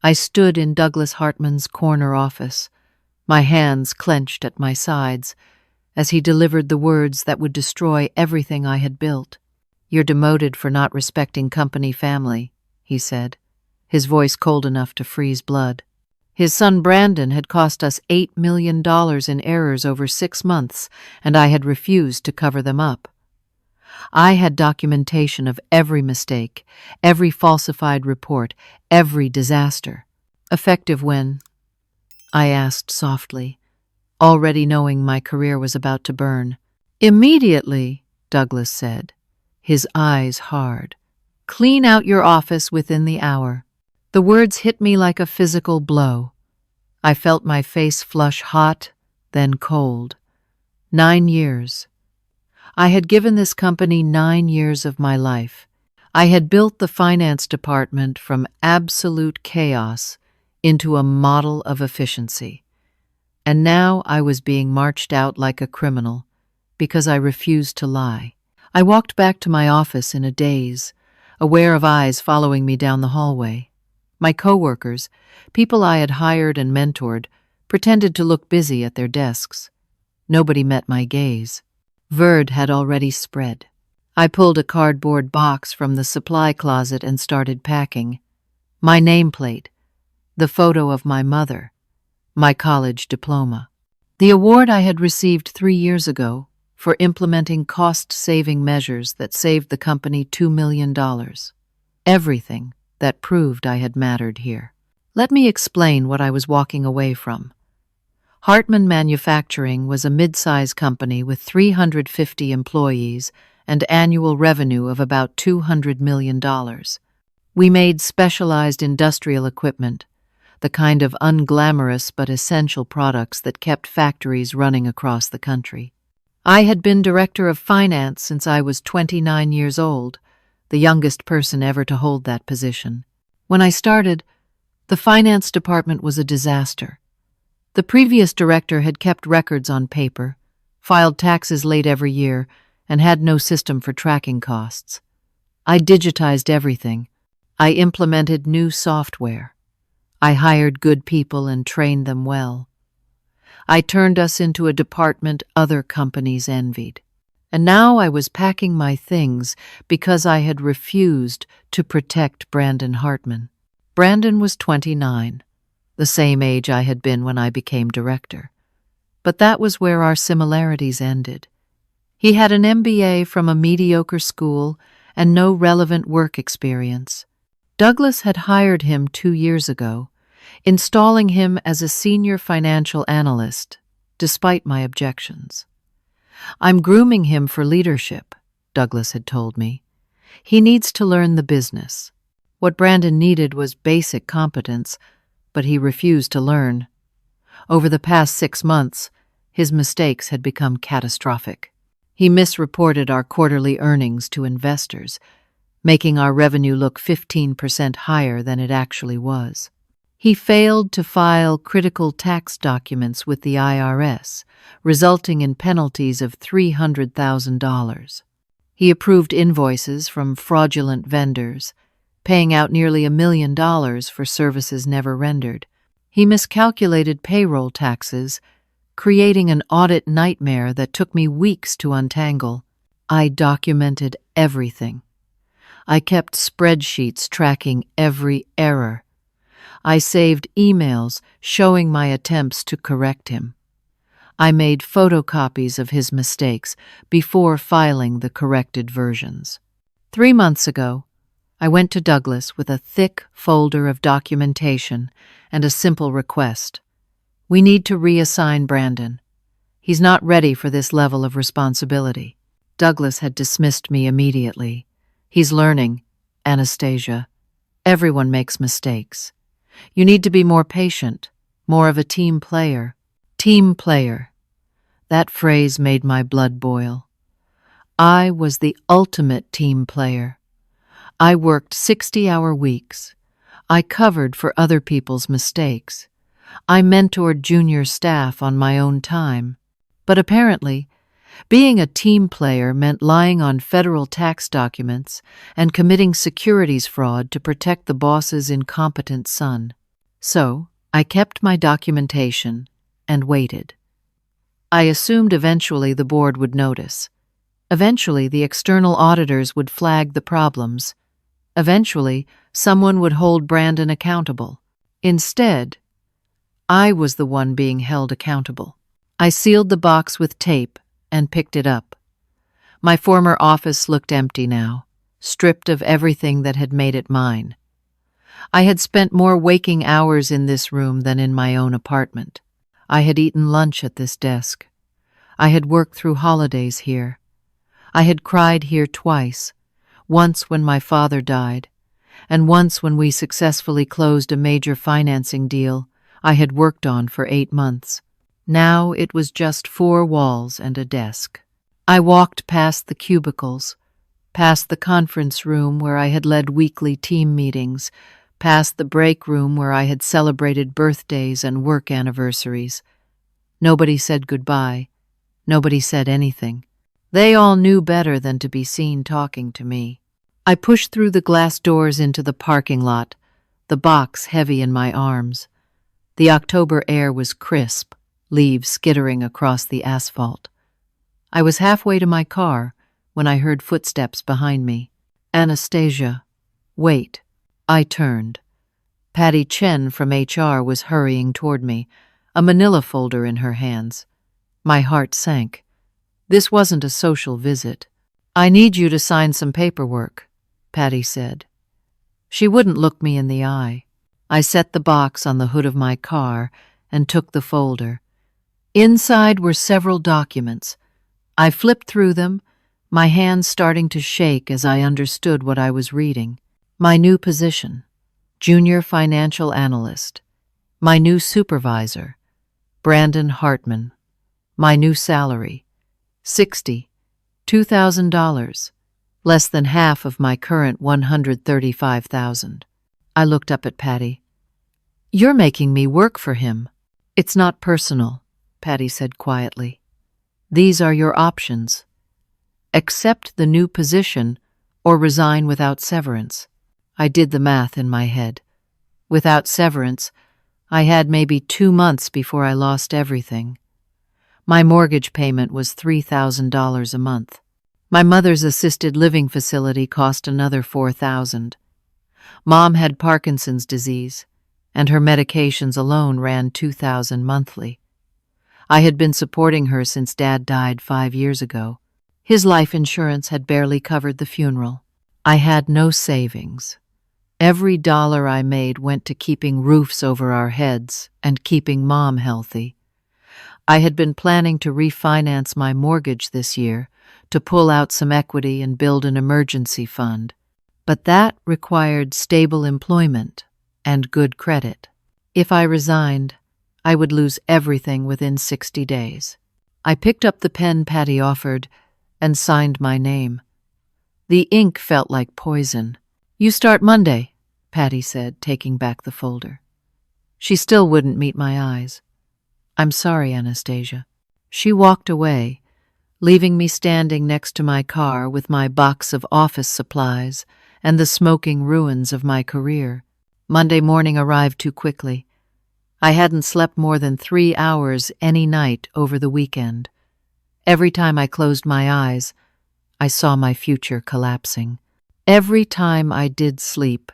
I stood in Douglas Hartman's corner office, my hands clenched at my sides, as he delivered the words that would destroy everything I had built. "You're demoted for not respecting company family," he said, his voice cold enough to freeze blood. His son Brandon had cost us $8 million in errors over 6 months, and I had refused to cover them up. I had documentation of every mistake, every falsified report, every disaster. "Effective when?" I asked softly, already knowing my career was about to burn. "Immediately," Douglas said, his eyes hard. "Clean out your office within the hour." The words hit me like a physical blow. I felt my face flush hot, then cold. 9 years. I had given this company 9 years of my life. I had built the finance department from absolute chaos into a model of efficiency. And now I was being marched out like a criminal because I refused to lie. I walked back to my office in a daze, aware of eyes following me down the hallway. My coworkers, people I had hired and mentored, pretended to look busy at their desks. Nobody met my gaze. Word had already spread. I pulled a cardboard box from the supply closet and started packing. My nameplate, the photo of my mother, my college diploma. The award I had received 3 years ago for implementing cost-saving measures that saved the company $2 million. Everything that proved I had mattered here. Let me explain what I was walking away from. Hartman Manufacturing was a mid-size company with 350 employees and annual revenue of about $200 million. We made specialized industrial equipment, the kind of unglamorous but essential products that kept factories running across the country. I had been director of finance since I was 29 years old, the youngest person ever to hold that position. When I started, the finance department was a disaster. The previous director had kept records on paper, filed taxes late every year, and had no system for tracking costs. I digitized everything. I implemented new software. I hired good people and trained them well. I turned us into a department other companies envied. And now I was packing my things because I had refused to protect Brandon Hartman. Brandon was 29, the same age I had been when I became director. But that was where our similarities ended. He had an MBA from a mediocre school and no relevant work experience. Douglas had hired him 2 years ago, installing him as a senior financial analyst, despite my objections. "I'm grooming him for leadership," Douglas had told me. "He needs to learn the business." What Brandon needed was basic competence, but he refused to learn. Over the past 6 months, his mistakes had become catastrophic. He misreported our quarterly earnings to investors, making our revenue look 15% higher than it actually was. He failed to file critical tax documents with the IRS, resulting in penalties of $300,000. He approved invoices from fraudulent vendors, paying out nearly $1 million for services never rendered. He miscalculated payroll taxes, creating an audit nightmare that took me weeks to untangle. I documented everything. I kept spreadsheets tracking every error. I saved emails showing my attempts to correct him. I made photocopies of his mistakes before filing the corrected versions. 3 months ago, I went to Douglas with a thick folder of documentation and a simple request. "We need to reassign Brandon. He's not ready for this level of responsibility." Douglas had dismissed me immediately. "He's learning, Anastasia. Everyone makes mistakes. You need to be more patient, more of a team player." Team player. That phrase made my blood boil. I was the ultimate team player. I worked 60-hour weeks. I covered for other people's mistakes. I mentored junior staff on my own time. But apparently, being a team player meant lying on federal tax documents and committing securities fraud to protect the boss's incompetent son. So, I kept my documentation and waited. I assumed eventually the board would notice. Eventually, the external auditors would flag the problems. Eventually, someone would hold Brandon accountable. Instead, I was the one being held accountable. I sealed the box with tape and picked it up. My former office looked empty now, stripped of everything that had made it mine. I had spent more waking hours in this room than in my own apartment. I had eaten lunch at this desk. I had worked through holidays here. I had cried here twice, once when my father died, and once when we successfully closed a major financing deal I had worked on for 8 months. Now it was just 4 walls and a desk. I walked past the cubicles, past the conference room where I had led weekly team meetings, past the break room where I had celebrated birthdays and work anniversaries. Nobody said goodbye. Nobody said anything. They all knew better than to be seen talking to me. I pushed through the glass doors into the parking lot, the box heavy in my arms. The October air was crisp, leaves skittering across the asphalt. I was halfway to my car when I heard footsteps behind me. Anastasia, wait. I turned. Patty Chen from HR was hurrying toward me, a manila folder in her hands. My heart sank. This wasn't a social visit. I need you to sign some paperwork, Patty said. She wouldn't look me in the eye. I set the box on the hood of my car and took the folder. Inside were several documents. I flipped through them, my hands starting to shake as I understood what I was reading. My new position, Junior Financial Analyst. My new supervisor, Brandon Hartman. My new salary, $62,000, less than half of my current $135,000. I looked up at Patty. You're making me work for him. It's not personal, Patty said quietly. These are your options. Accept the new position or resign without severance. I did the math in my head. Without severance, I had maybe 2 months before I lost everything. My mortgage payment was $3,000 a month. My mother's assisted living facility cost another $4,000. Mom had Parkinson's disease, and her medications alone ran $2,000 monthly. I had been supporting her since Dad died 5 years ago. His life insurance had barely covered the funeral. I had no savings. Every dollar I made went to keeping roofs over our heads and keeping Mom healthy. I had been planning to refinance my mortgage this year, to pull out some equity and build an emergency fund. But that required stable employment and good credit. If I resigned, I would lose everything within 60 days. I picked up the pen Patty offered and signed my name. The ink felt like poison. You start Monday, Patty said, taking back the folder. She still wouldn't meet my eyes. I'm sorry, Anastasia. She walked away, leaving me standing next to my car with my box of office supplies and the smoking ruins of my career. Monday morning arrived too quickly. I hadn't slept more than 3 hours any night over the weekend. Every time I closed my eyes, I saw my future collapsing. Every time I did sleep,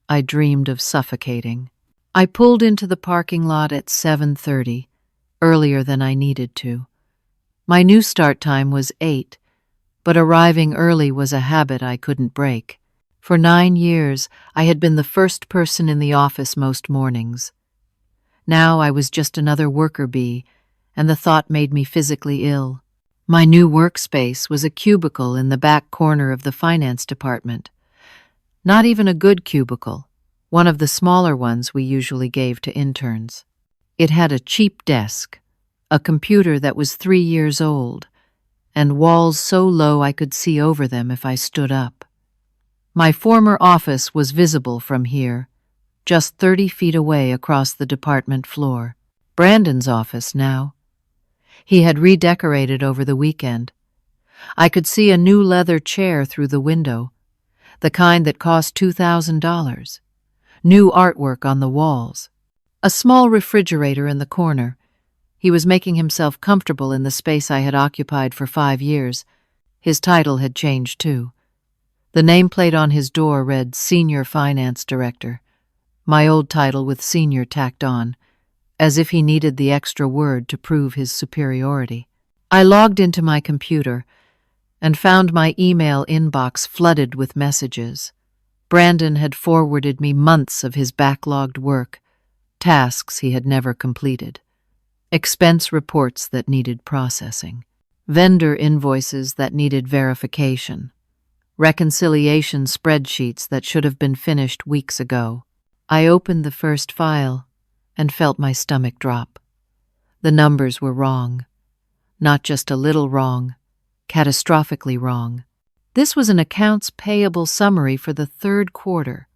I dreamed of suffocating. I pulled into the parking lot at 7:30, earlier than I needed to. My new start time was 8, but arriving early was a habit I couldn't break. For 9 years, I had been the first person in the office most mornings. Now I was just another worker bee, and the thought made me physically ill. My new workspace was a cubicle in the back corner of the finance department. Not even a good cubicle, one of the smaller ones we usually gave to interns. It had a cheap desk, a computer that was 3 years old, and walls so low I could see over them if I stood up. My former office was visible from here, just 30 feet away across the department floor. Brandon's office now. He had redecorated over the weekend. I could see a new leather chair through the window, the kind that cost $2,000. New artwork on the walls. A small refrigerator in the corner. He was making himself comfortable in the space I had occupied for 5 years. His title had changed, too. The nameplate on his door read Senior Finance Director, my old title with Senior tacked on, as if he needed the extra word to prove his superiority. I logged into my computer and found my email inbox flooded with messages. Brandon had forwarded me months of his backlogged work, tasks he had never completed, expense reports that needed processing, vendor invoices that needed verification, reconciliation spreadsheets that should have been finished weeks ago. I opened the first file and felt my stomach drop. The numbers were wrong. Not just a little wrong, catastrophically wrong. This was an accounts payable summary for the 3rd quarter,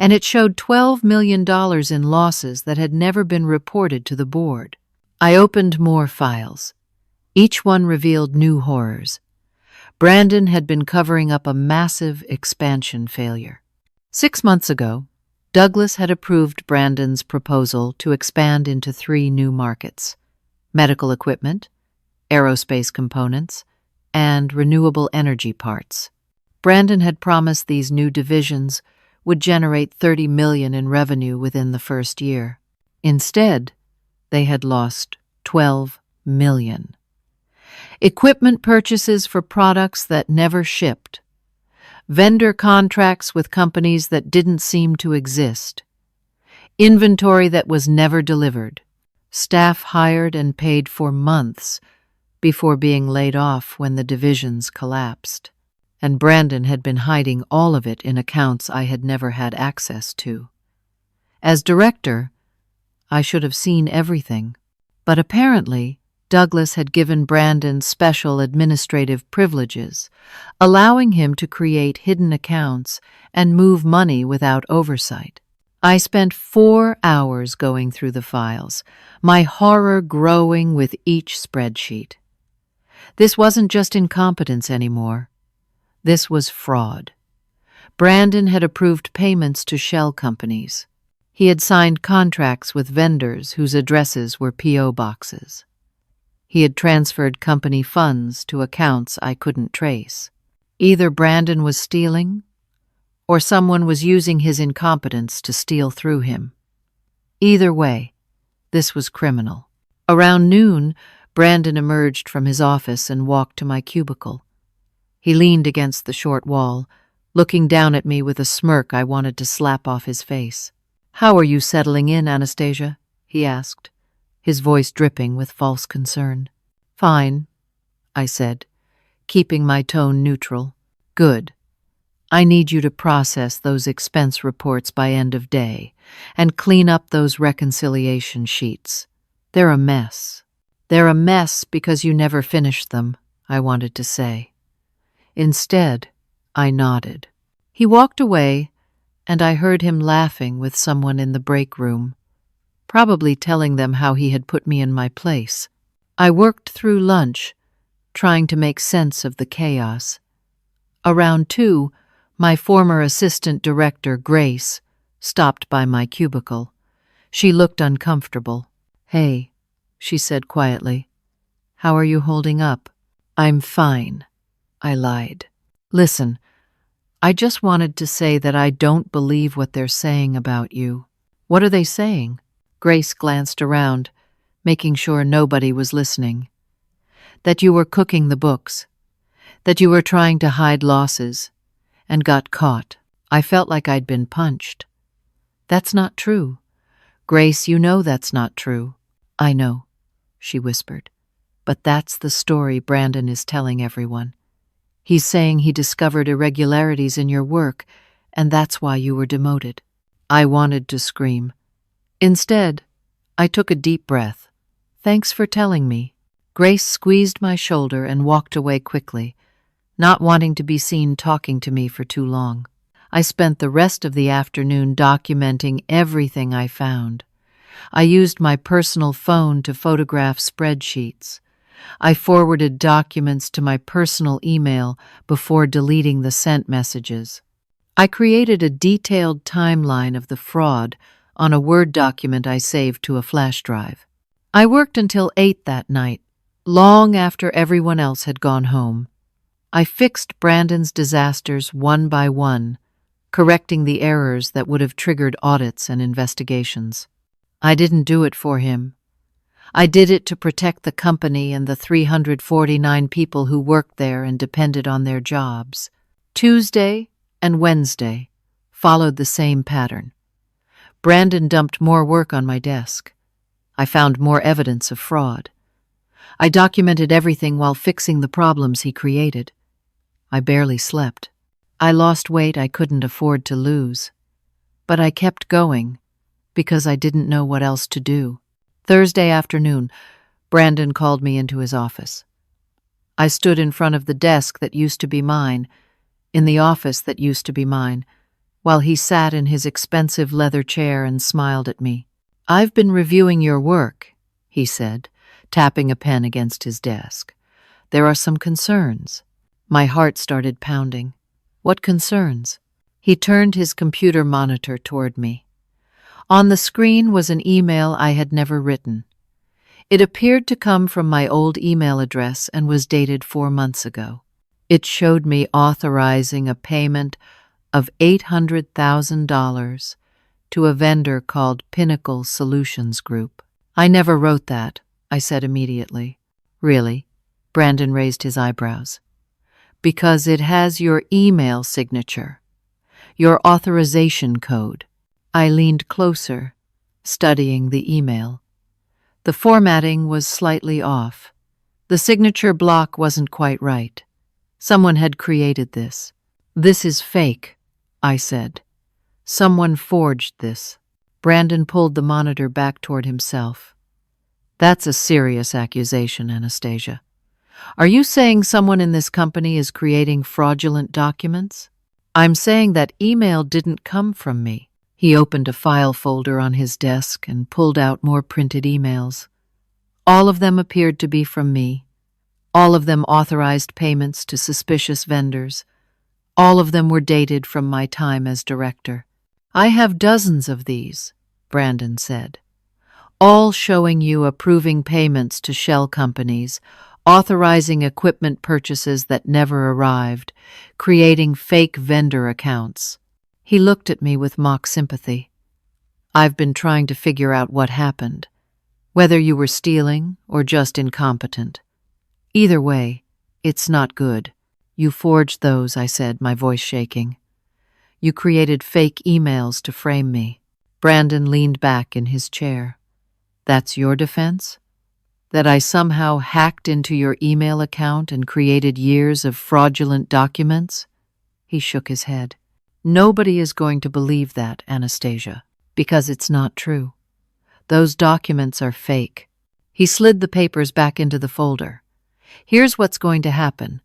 and it showed $12 million in losses that had never been reported to the board. I opened more files. Each one revealed new horrors. Brandon had been covering up a massive expansion failure. 6 months ago, Douglas had approved Brandon's proposal to expand into 3 new markets: medical equipment, aerospace components, and renewable energy parts. Brandon had promised these new divisions would generate $30 million in revenue within the first year. Instead, they had lost $12 million. Equipment purchases for products that never shipped. Vendor contracts with companies that didn't seem to exist. Inventory that was never delivered. Staff hired and paid for months before being laid off when the divisions collapsed. And Brandon had been hiding all of it in accounts I had never had access to. As director, I should have seen everything, but apparently Douglas had given Brandon special administrative privileges, allowing him to create hidden accounts and move money without oversight. I spent 4 hours going through the files, my horror growing with each spreadsheet. This wasn't just incompetence anymore. This was fraud. Brandon had approved payments to shell companies. He had signed contracts with vendors whose addresses were P.O. boxes. He had transferred company funds to accounts I couldn't trace. Either Brandon was stealing, or someone was using his incompetence to steal through him. Either way, this was criminal. Around noon, Brandon emerged from his office and walked to my cubicle. He leaned against the short wall, looking down at me with a smirk I wanted to slap off his face. "How are you settling in, Anastasia?" he asked, his voice dripping with false concern. "Fine," I said, keeping my tone neutral. "Good. I need you to process those expense reports by end of day and clean up those reconciliation sheets. They're a mess. They're a mess because you never finished them," I wanted to say. Instead, I nodded. He walked away, and I heard him laughing with someone in the break room, probably telling them how he had put me in my place. I worked through lunch, trying to make sense of the chaos. Around 2, my former assistant director, Grace, stopped by my cubicle. She looked uncomfortable. "Hey," she said quietly. "How are you holding up?" "I'm fine," I lied. "Listen, I just wanted to say that I don't believe what they're saying about you." "What are they saying?" Grace glanced around, making sure nobody was listening. "That you were cooking the books. That you were trying to hide losses and got caught." I felt like I'd been punched. "That's not true. Grace, you know that's not true." "I know," she whispered. "But that's the story Brandon is telling everyone. He's saying he discovered irregularities in your work, and that's why you were demoted." I wanted to scream. Instead, I took a deep breath. "Thanks for telling me." Grace squeezed my shoulder and walked away quickly, not wanting to be seen talking to me for too long. I spent the rest of the afternoon documenting everything I found. I used my personal phone to photograph spreadsheets. I forwarded documents to my personal email before deleting the sent messages. I created a detailed timeline of the fraud on a Word document I saved to a flash drive. I worked until 8 that night, long after everyone else had gone home. I fixed Brandon's disasters one by one, correcting the errors that would have triggered audits and investigations. I didn't do it for him. I did it to protect the company and the 349 people who worked there and depended on their jobs. Tuesday and Wednesday followed the same pattern. Brandon dumped more work on my desk. I found more evidence of fraud. I documented everything while fixing the problems he created. I barely slept. I lost weight I couldn't afford to lose. But I kept going because I didn't know what else to do. Thursday afternoon, Brandon called me into his office. I stood in front of the desk that used to be mine, in the office that used to be mine, while he sat in his expensive leather chair and smiled at me. "I've been reviewing your work," he said, tapping a pen against his desk. "There are some concerns." My heart started pounding. What concerns? He turned his computer monitor toward me. On the screen was an email I had never written. It appeared to come from my old email address and was dated 4 months ago. It showed me authorizing a payment of $800,000 to a vendor called Pinnacle Solutions Group. "I never wrote that," I said immediately. "Really?" Brandon raised his eyebrows. "Because it has your email signature, your authorization code." I leaned closer, studying the email. The formatting was slightly off. The signature block wasn't quite right. Someone had created this. "This is fake," I said. "Someone forged this." Brandon pulled the monitor back toward himself. "That's a serious accusation, Anastasia. Are you saying someone in this company is creating fraudulent documents?" "I'm saying that email didn't come from me." He opened a file folder on his desk and pulled out more printed emails. All of them appeared to be from me. All of them authorized payments to suspicious vendors. All of them were dated from my time as director. "I have dozens of these," Brandon said, "all showing you approving payments to shell companies, authorizing equipment purchases that never arrived, creating fake vendor accounts." He looked at me with mock sympathy. "I've been trying to figure out what happened, whether you were stealing or just incompetent. Either way, it's not good." "You forged those," I said, my voice shaking. "You created fake emails to frame me." Brandon leaned back in his chair. "That's your defense? That I somehow hacked into your email account and created years of fraudulent documents?" He shook his head. "Nobody is going to believe that, Anastasia, because it's not true. Those documents are fake." He slid the papers back into the folder. "Here's what's going to happen.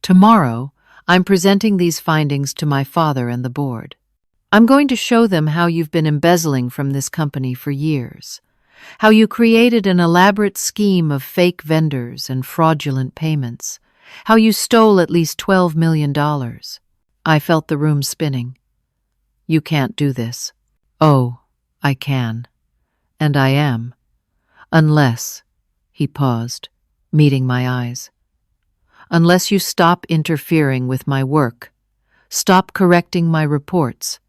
Tomorrow, I'm presenting these findings to my father and the board. I'm going to show them how you've been embezzling from this company for years, how you created an elaborate scheme of fake vendors and fraudulent payments, how you stole at least $12 million. I felt the room spinning. "You can't do this." "Oh, I can. And I am. Unless," he paused, meeting my eyes, "unless you stop interfering with my work, stop correcting my reports,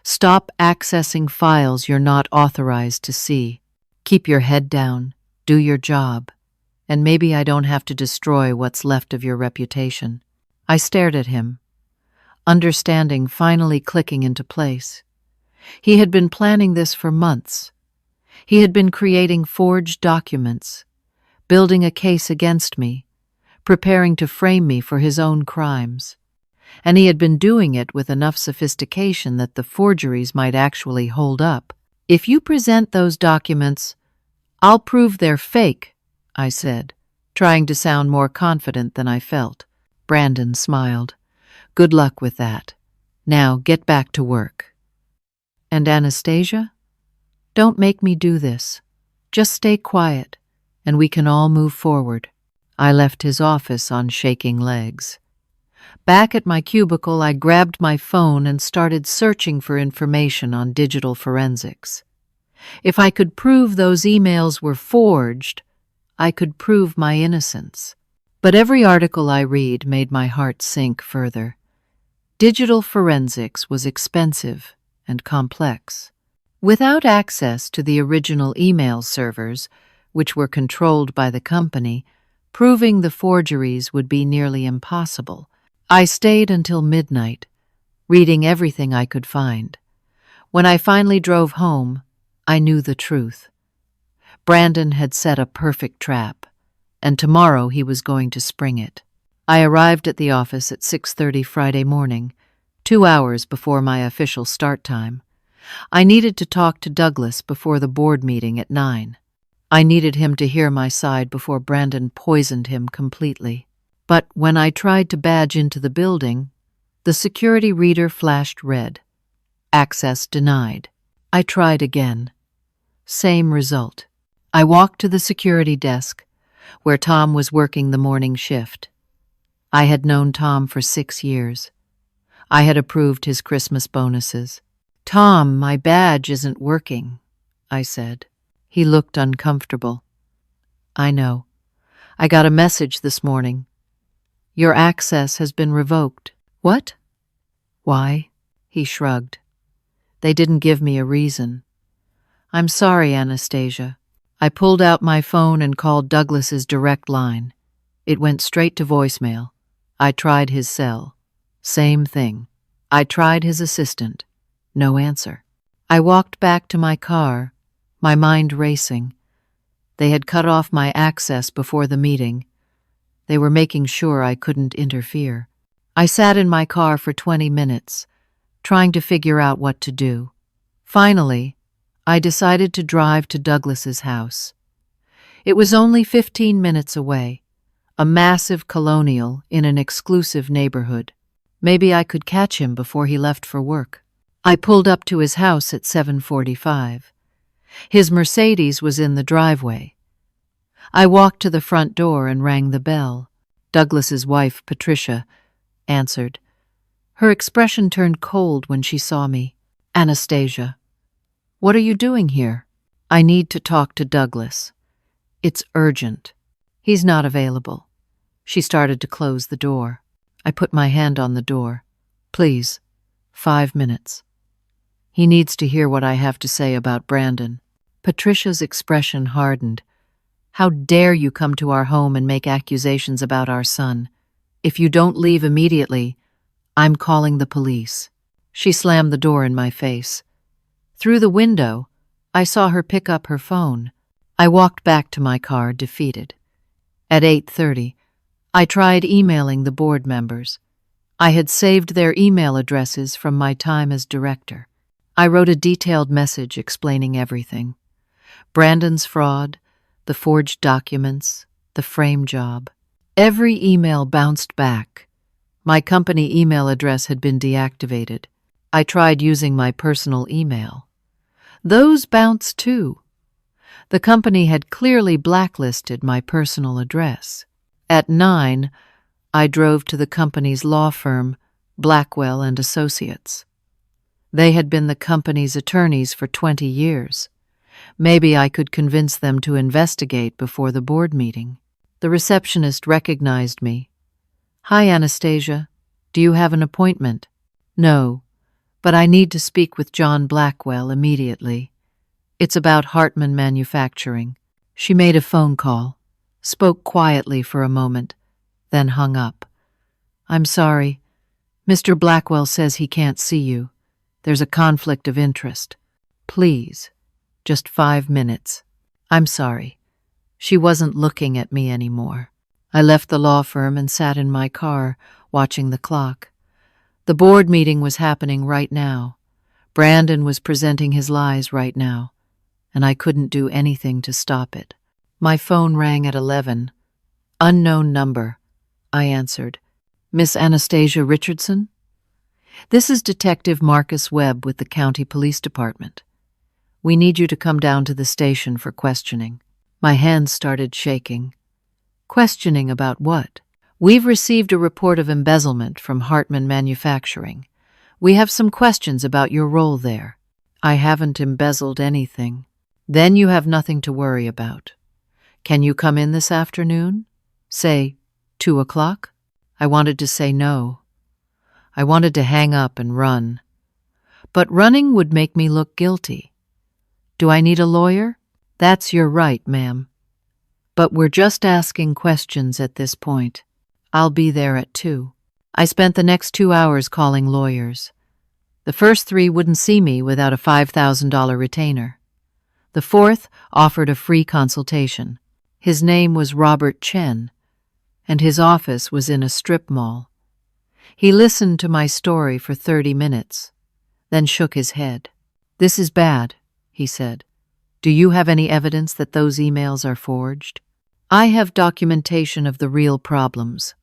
stop accessing files you're not authorized to see. Keep your head down, do your job, and maybe I don't have to destroy what's left of your reputation." I stared at him, understanding finally clicking into place. He had been planning this for months. He had been creating forged documents, building a case against me, preparing to frame me for his own crimes. And he had been doing it with enough sophistication that the forgeries might actually hold up. "If you present those documents, I'll prove they're fake," I said, trying to sound more confident than I felt. Brandon smiled. "Good luck with that. Now get back to work." "And Anastasia? Don't make me do this. Just stay quiet, and we can all move forward." I left his office on shaking legs. Back at my cubicle, I grabbed my phone and started searching for information on digital forensics. If I could prove those emails were forged, I could prove my innocence. But every article I read made my heart sink further. Digital forensics was expensive and complex. Without access to the original email servers, which were controlled by the company, proving the forgeries would be nearly impossible. I stayed until midnight, reading everything I could find. When I finally drove home, I knew the truth. Brandon had set a perfect trap, and tomorrow he was going to spring it. I arrived at the office at 6:30 Friday morning, 2 hours before my official start time. I needed to talk to Douglas before the board meeting at 9. I needed him to hear my side before Brandon poisoned him completely. But when I tried to badge into the building, the security reader flashed red. Access denied. I tried again. Same result. I walked to the security desk, where Tom was working the morning shift. I had known Tom for 6 years. I had approved his Christmas bonuses. "Tom, my badge isn't working," I said. He looked uncomfortable. "I know. I got a message this morning. Your access has been revoked." "What?" "Why?" He shrugged. "They didn't give me a reason." "I'm sorry, Anastasia." I pulled out my phone and called Douglas's direct line. It went straight to voicemail. I tried his cell. Same thing. I tried his assistant. No answer. I walked back to my car, my mind racing. They had cut off my access before the meeting. They were making sure I couldn't interfere. I sat in my car for 20 minutes, trying to figure out what to do. Finally, I decided to drive to Douglas's house. It was only 15 minutes away, a massive colonial in an exclusive neighborhood. Maybe I could catch him before he left for work. I pulled up to his house at 7:45. His Mercedes was in the driveway. I walked to the front door and rang the bell. Douglas's wife, Patricia, answered. Her expression turned cold when she saw me. "Anastasia, what are you doing here?" "I need to talk to Douglas. It's urgent." "He's not available." She started to close the door. I put my hand on the door. "Please, 5 minutes. He needs to hear what I have to say about Brandon." Patricia's expression hardened. "How dare you come to our home and make accusations about our son? If you don't leave immediately, I'm calling the police." She slammed the door in my face. Through the window, I saw her pick up her phone. I walked back to my car, defeated. At 8:30, I tried emailing the board members. I had saved their email addresses from my time as director. I wrote a detailed message explaining everything. Brandon's fraud, the forged documents, the frame job. Every email bounced back. My company email address had been deactivated. I tried using my personal email. Those bounced too. The company had clearly blacklisted my personal address. At 9, I drove to the company's law firm, Blackwell and Associates. They had been the company's attorneys for 20 years. Maybe I could convince them to investigate before the board meeting. The receptionist recognized me. "Hi, Anastasia. Do you have an appointment?" "No, but I need to speak with John Blackwell immediately. It's about Hartman Manufacturing." She made a phone call, spoke quietly for a moment, then hung up. "I'm sorry. Mr. Blackwell says he can't see you. There's a conflict of interest. Please, just 5 minutes." "I'm sorry." She wasn't looking at me anymore. I left the law firm and sat in my car, watching the clock. The board meeting was happening right now. Brandon was presenting his lies right now, and I couldn't do anything to stop it. My phone rang at 11. "Unknown number," I answered. "Miss Anastasia Richardson?" "This is Detective Marcus Webb with the County Police Department. We need you to come down to the station for questioning." My hands started shaking. "Questioning about what?" "We've received a report of embezzlement from Hartman Manufacturing. We have some questions about your role there." I haven't embezzled anything. Then you have nothing to worry about. Can you come in this afternoon? Say, 2 o'clock? I wanted to say no. I wanted to hang up and run. But running would make me look guilty. Do I need a lawyer? That's your right, ma'am. But we're just asking questions at this point. I'll be there at 2. I spent the next 2 hours calling lawyers. The first 3 wouldn't see me without a $5,000 retainer. The fourth offered a free consultation. His name was Robert Chen, and his office was in a strip mall. He listened to my story for 30 minutes, then shook his head. "This is bad," he said. "Do you have any evidence that those emails are forged?" "I have documentation of the real problems,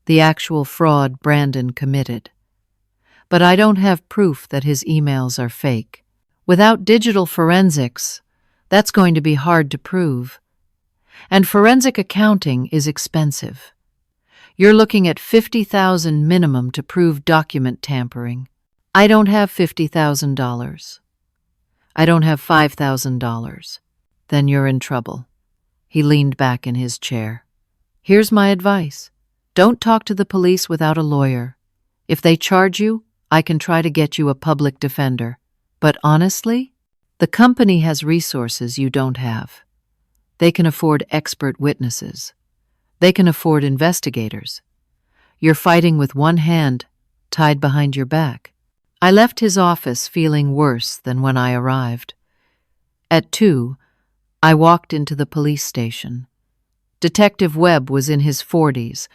the actual fraud Brandon committed. But I don't have proof that his emails are fake. Without digital forensics, that's going to be hard to prove. And forensic accounting is expensive. You're looking at $50,000 minimum to prove document tampering. I don't have $50,000. I don't have $5,000. Then you're in trouble." He leaned back in his chair. "Here's my advice. Don't talk to the police without a lawyer. If they charge you, I can try to get you a public defender. But honestly, the company has resources you don't have. They can afford expert witnesses. They can afford investigators. You're fighting with one hand tied behind your back." I left his office feeling worse than when I arrived. At 2, I walked into the police station. Detective Webb was in his 40s,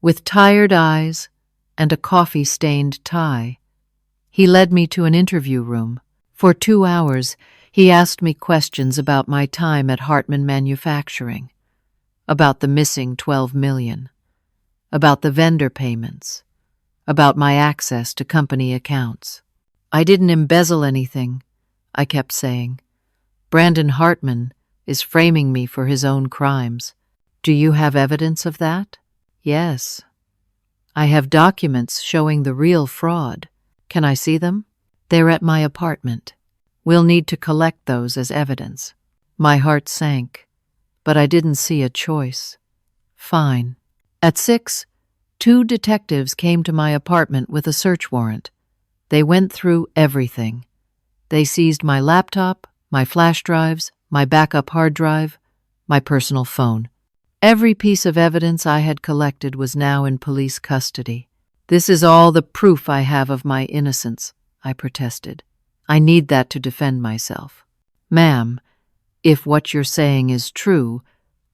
with tired eyes and a coffee-stained tie. He led me to an interview room. For 2 hours, he asked me questions about my time at Hartman Manufacturing, about the missing $12 million, about the vendor payments, about my access to company accounts. "I didn't embezzle anything," I kept saying. "Brandon Hartman is framing me for his own crimes. Do you have evidence of that?" "Yes. I have documents showing the real fraud. Can I see them?" "They're at my apartment. We'll need to collect those as evidence." My heart sank, but I didn't see a choice. Fine. At 6, 2 detectives came to my apartment with a search warrant. They went through everything. They seized my laptop, my flash drives, my backup hard drive, my personal phone. Every piece of evidence I had collected was now in police custody. "This is all the proof I have of my innocence," I protested. "I need that to defend myself." "Ma'am, if what you're saying is true,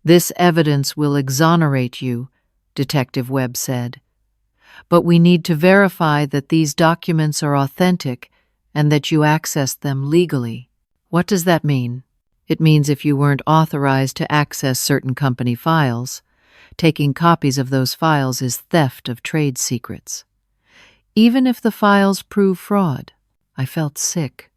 this evidence will exonerate you," Detective Webb said. "But we need to verify that these documents are authentic and that you accessed them legally." "What does that mean?" "It means if you weren't authorized to access certain company files, taking copies of those files is theft of trade secrets. Even if the files prove fraud." I felt sick.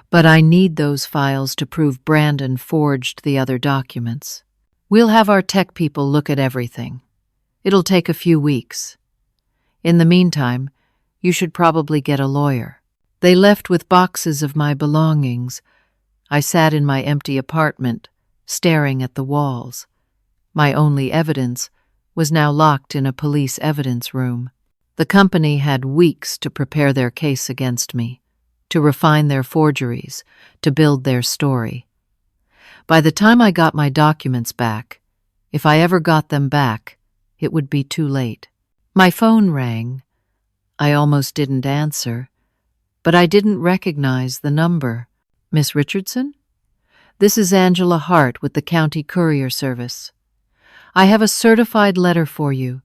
"But I need those files to prove Brandon forged the other documents. We'll have our tech people look at everything. It'll take a few weeks. In the meantime, you should probably get a lawyer." They left with boxes of my belongings. I sat in my empty apartment, staring at the walls. My only evidence was now locked in a police evidence room. The company had weeks to prepare their case against me, to refine their forgeries, to build their story. By the time I got my documents back, if I ever got them back, it would be too late. My phone rang. I almost didn't answer, but I didn't recognize the number. "Miss Richardson? This is Angela Hart with the County Courier Service. I have a certified letter for you.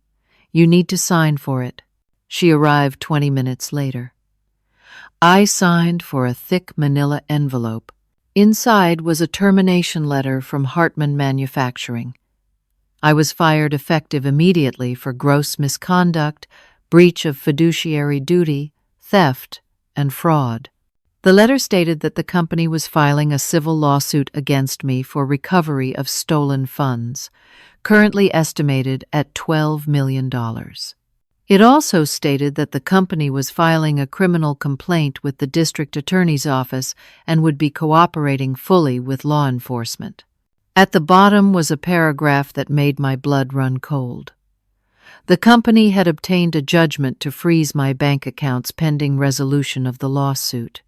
You need to sign for it." She arrived 20 minutes later. I signed for a thick manila envelope. Inside was a termination letter from Hartman Manufacturing. I was fired effective immediately for gross misconduct, breach of fiduciary duty, theft, and fraud. The letter stated that the company was filing a civil lawsuit against me for recovery of stolen funds, currently estimated at $12 million. It also stated that the company was filing a criminal complaint with the district attorney's office and would be cooperating fully with law enforcement. At the bottom was a paragraph that made my blood run cold. The company had obtained a judgment to freeze my bank accounts pending resolution of the lawsuit.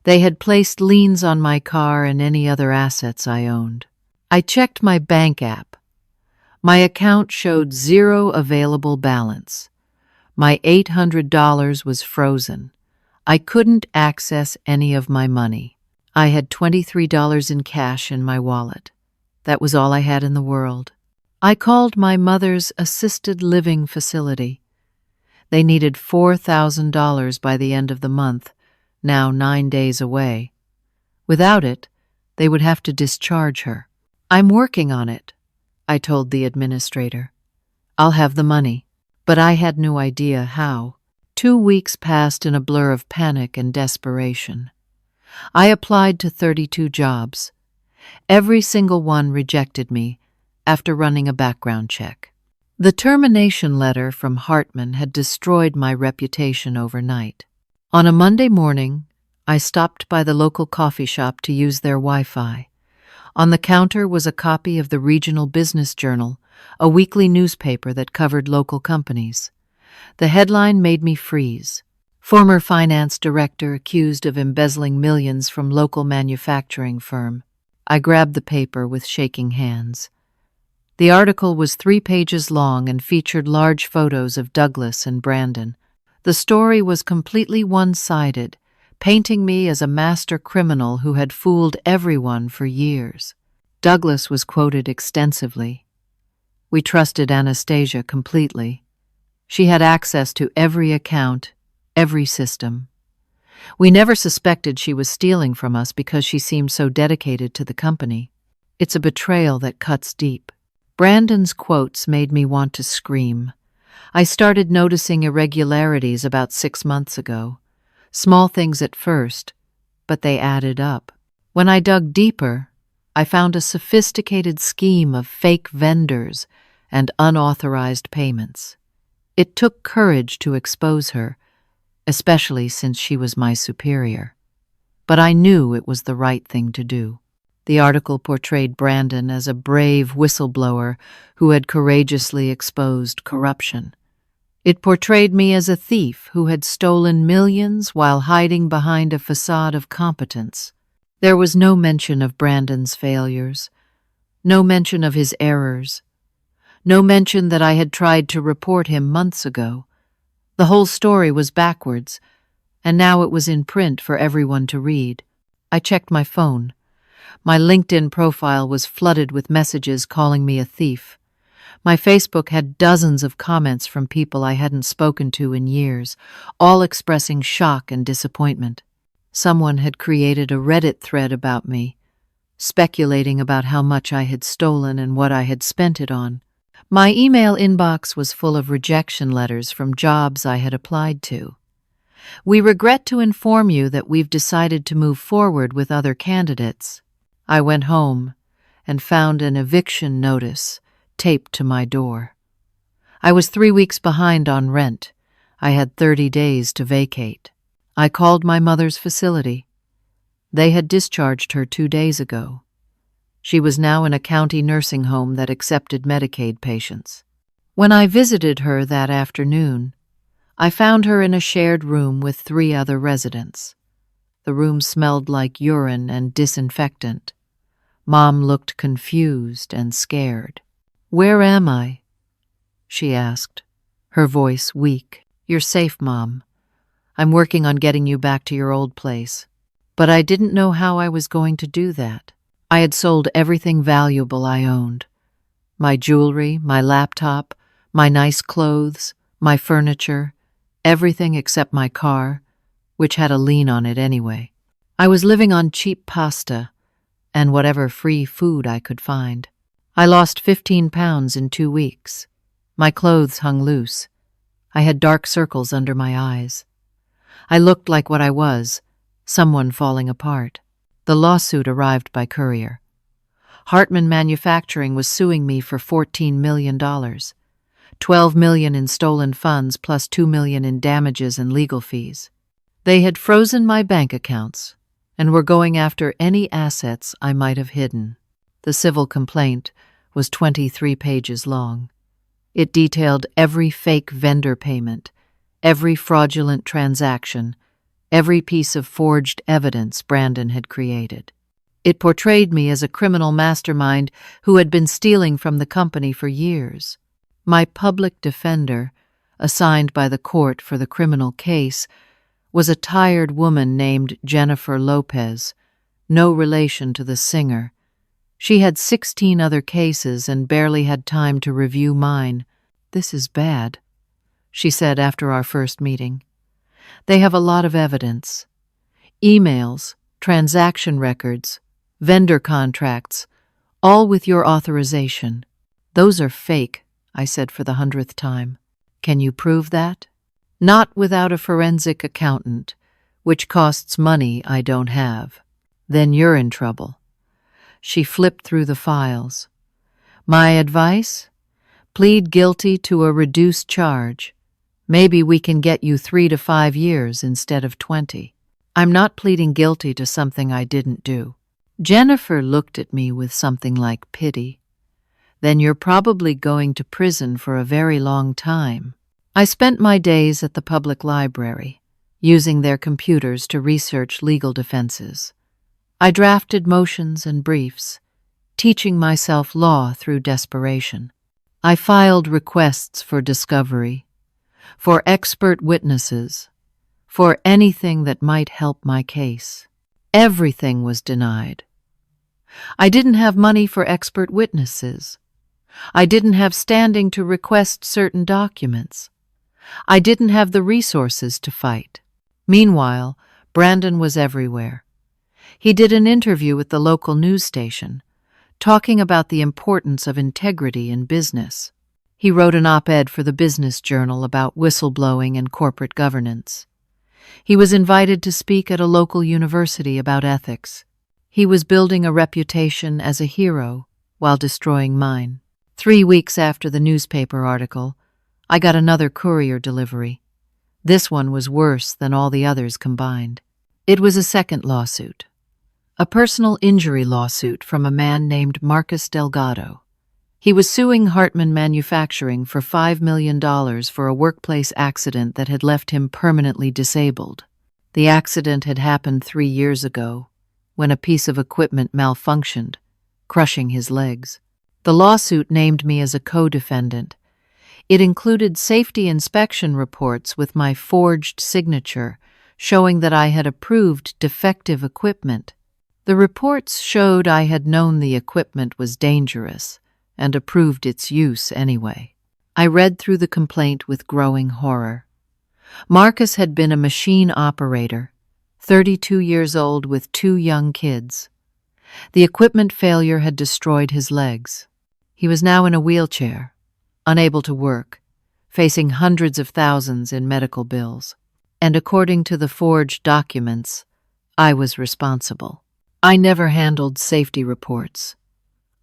They had placed liens on my car and any other assets I owned. I checked my bank app. My account showed zero available balance. My $800 was frozen. I couldn't access any of my money. I had $23 in cash in my wallet. That was all I had in the world. I called my mother's assisted living facility. They needed $4,000 by the end of the month, now 9 days away. Without it, they would have to discharge her. "I'm working on it," I told the administrator. "I'll have the money." But I had no idea how. 2 weeks passed in a blur of panic and desperation. I applied to 32 jobs. Every single one rejected me after running a background check. The termination letter from Hartman had destroyed my reputation overnight. On a Monday morning, I stopped by the local coffee shop to use their Wi-Fi. On the counter was a copy of the Regional Business Journal, a weekly newspaper that covered local companies. The headline made me freeze. Former finance director accused of embezzling millions from local manufacturing firm. I grabbed the paper with shaking hands. The article was 3 pages long and featured large photos of Douglas and Brandon. The story was completely one-sided, painting me as a master criminal who had fooled everyone for years. Douglas was quoted extensively. "We trusted Anastasia completely. She had access to every account, every system. We never suspected she was stealing from us because she seemed so dedicated to the company. It's a betrayal that cuts deep." Brandon's quotes made me want to scream. I started noticing irregularities about 6 months ago. Small things at first, but they added up. When I dug deeper, I found a sophisticated scheme of fake vendors and unauthorized payments. It took courage to expose her, especially since she was my superior. But I knew it was the right thing to do. The article portrayed Brandon as a brave whistleblower who had courageously exposed corruption. It portrayed me as a thief who had stolen millions while hiding behind a facade of competence. There was no mention of Brandon's failures, no mention of his errors, no mention that I had tried to report him months ago. The whole story was backwards, and now it was in print for everyone to read. I checked my phone. My LinkedIn profile was flooded with messages calling me a thief. My Facebook had dozens of comments from people I hadn't spoken to in years, all expressing shock and disappointment. Someone had created a Reddit thread about me, speculating about how much I had stolen and what I had spent it on. My email inbox was full of rejection letters from jobs I had applied to. "We regret to inform you that we've decided to move forward with other candidates." I went home and found an eviction notice taped to my door. I was 3 weeks behind on rent. I had 30 days to vacate. I called my mother's facility. They had discharged her 2 days ago. She was now in a county nursing home that accepted Medicaid patients. When I visited her that afternoon, I found her in a shared room with 3 other residents. The room smelled like urine and disinfectant. Mom looked confused and scared. "Where am I?" she asked, her voice weak. "You're safe, Mom. I'm working on getting you back to your old place." But I didn't know how I was going to do that. I had sold everything valuable I owned. My jewelry, my laptop, my nice clothes, my furniture, everything except my car, which had a lien on it anyway. I was living on cheap pasta and whatever free food I could find. I lost 15 pounds in 2 weeks. My clothes hung loose. I had dark circles under my eyes. I looked like what I was, someone falling apart. The lawsuit arrived by courier. Hartman Manufacturing was suing me for $14 million. $12 million in stolen funds plus $2 million in damages and legal fees. They had frozen my bank accounts and were going after any assets I might have hidden. The civil complaint was 23 pages long. It detailed every fake vendor payment, every fraudulent transaction, every piece of forged evidence Brandon had created. It portrayed me as a criminal mastermind who had been stealing from the company for years. My public defender, assigned by the court for the criminal case, was a tired woman named Jennifer Lopez, no relation to the singer. She had 16 other cases and barely had time to review mine. "This is bad," she said after our first meeting. "They have a lot of evidence. Emails, transaction records, vendor contracts, all with your authorization." "Those are fake," I said for the 100th time. "Can you prove that?" "Not without a forensic accountant, which costs money I don't have." "Then you're in trouble." She flipped through the files. "My advice? Plead guilty to a reduced charge. Maybe we can get you 3 to 5 years instead of 20. "I'm not pleading guilty to something I didn't do." Jennifer looked at me with something like pity. "Then you're probably going to prison for a very long time." I spent my days at the public library, using their computers to research legal defenses. I drafted motions and briefs, teaching myself law through desperation. I filed requests for discovery, for expert witnesses, for anything that might help my case. Everything was denied. I didn't have money for expert witnesses. I didn't have standing to request certain documents. I didn't have the resources to fight. Meanwhile, Brandon was everywhere. He did an interview with the local news station, talking about the importance of integrity in business. He wrote an op-ed for the Business Journal about whistleblowing and corporate governance. He was invited to speak at a local university about ethics. He was building a reputation as a hero while destroying mine. 3 weeks after the newspaper article, I got another courier delivery. This one was worse than all the others combined. It was a second lawsuit. A personal injury lawsuit from a man named Marcus Delgado. He was suing Hartman Manufacturing for $5 million for a workplace accident that had left him permanently disabled. The accident had happened 3 years ago, when a piece of equipment malfunctioned, crushing his legs. The lawsuit named me as a co-defendant. It included safety inspection reports with my forged signature, showing that I had approved defective equipment. The reports showed I had known the equipment was dangerous and approved its use anyway. I read through the complaint with growing horror. Marcus had been a machine operator, 32 years old with 2 young kids. The equipment failure had destroyed his legs. He was now in a wheelchair, unable to work, facing hundreds of thousands in medical bills. And according to the forged documents, I was responsible. I never handled safety reports.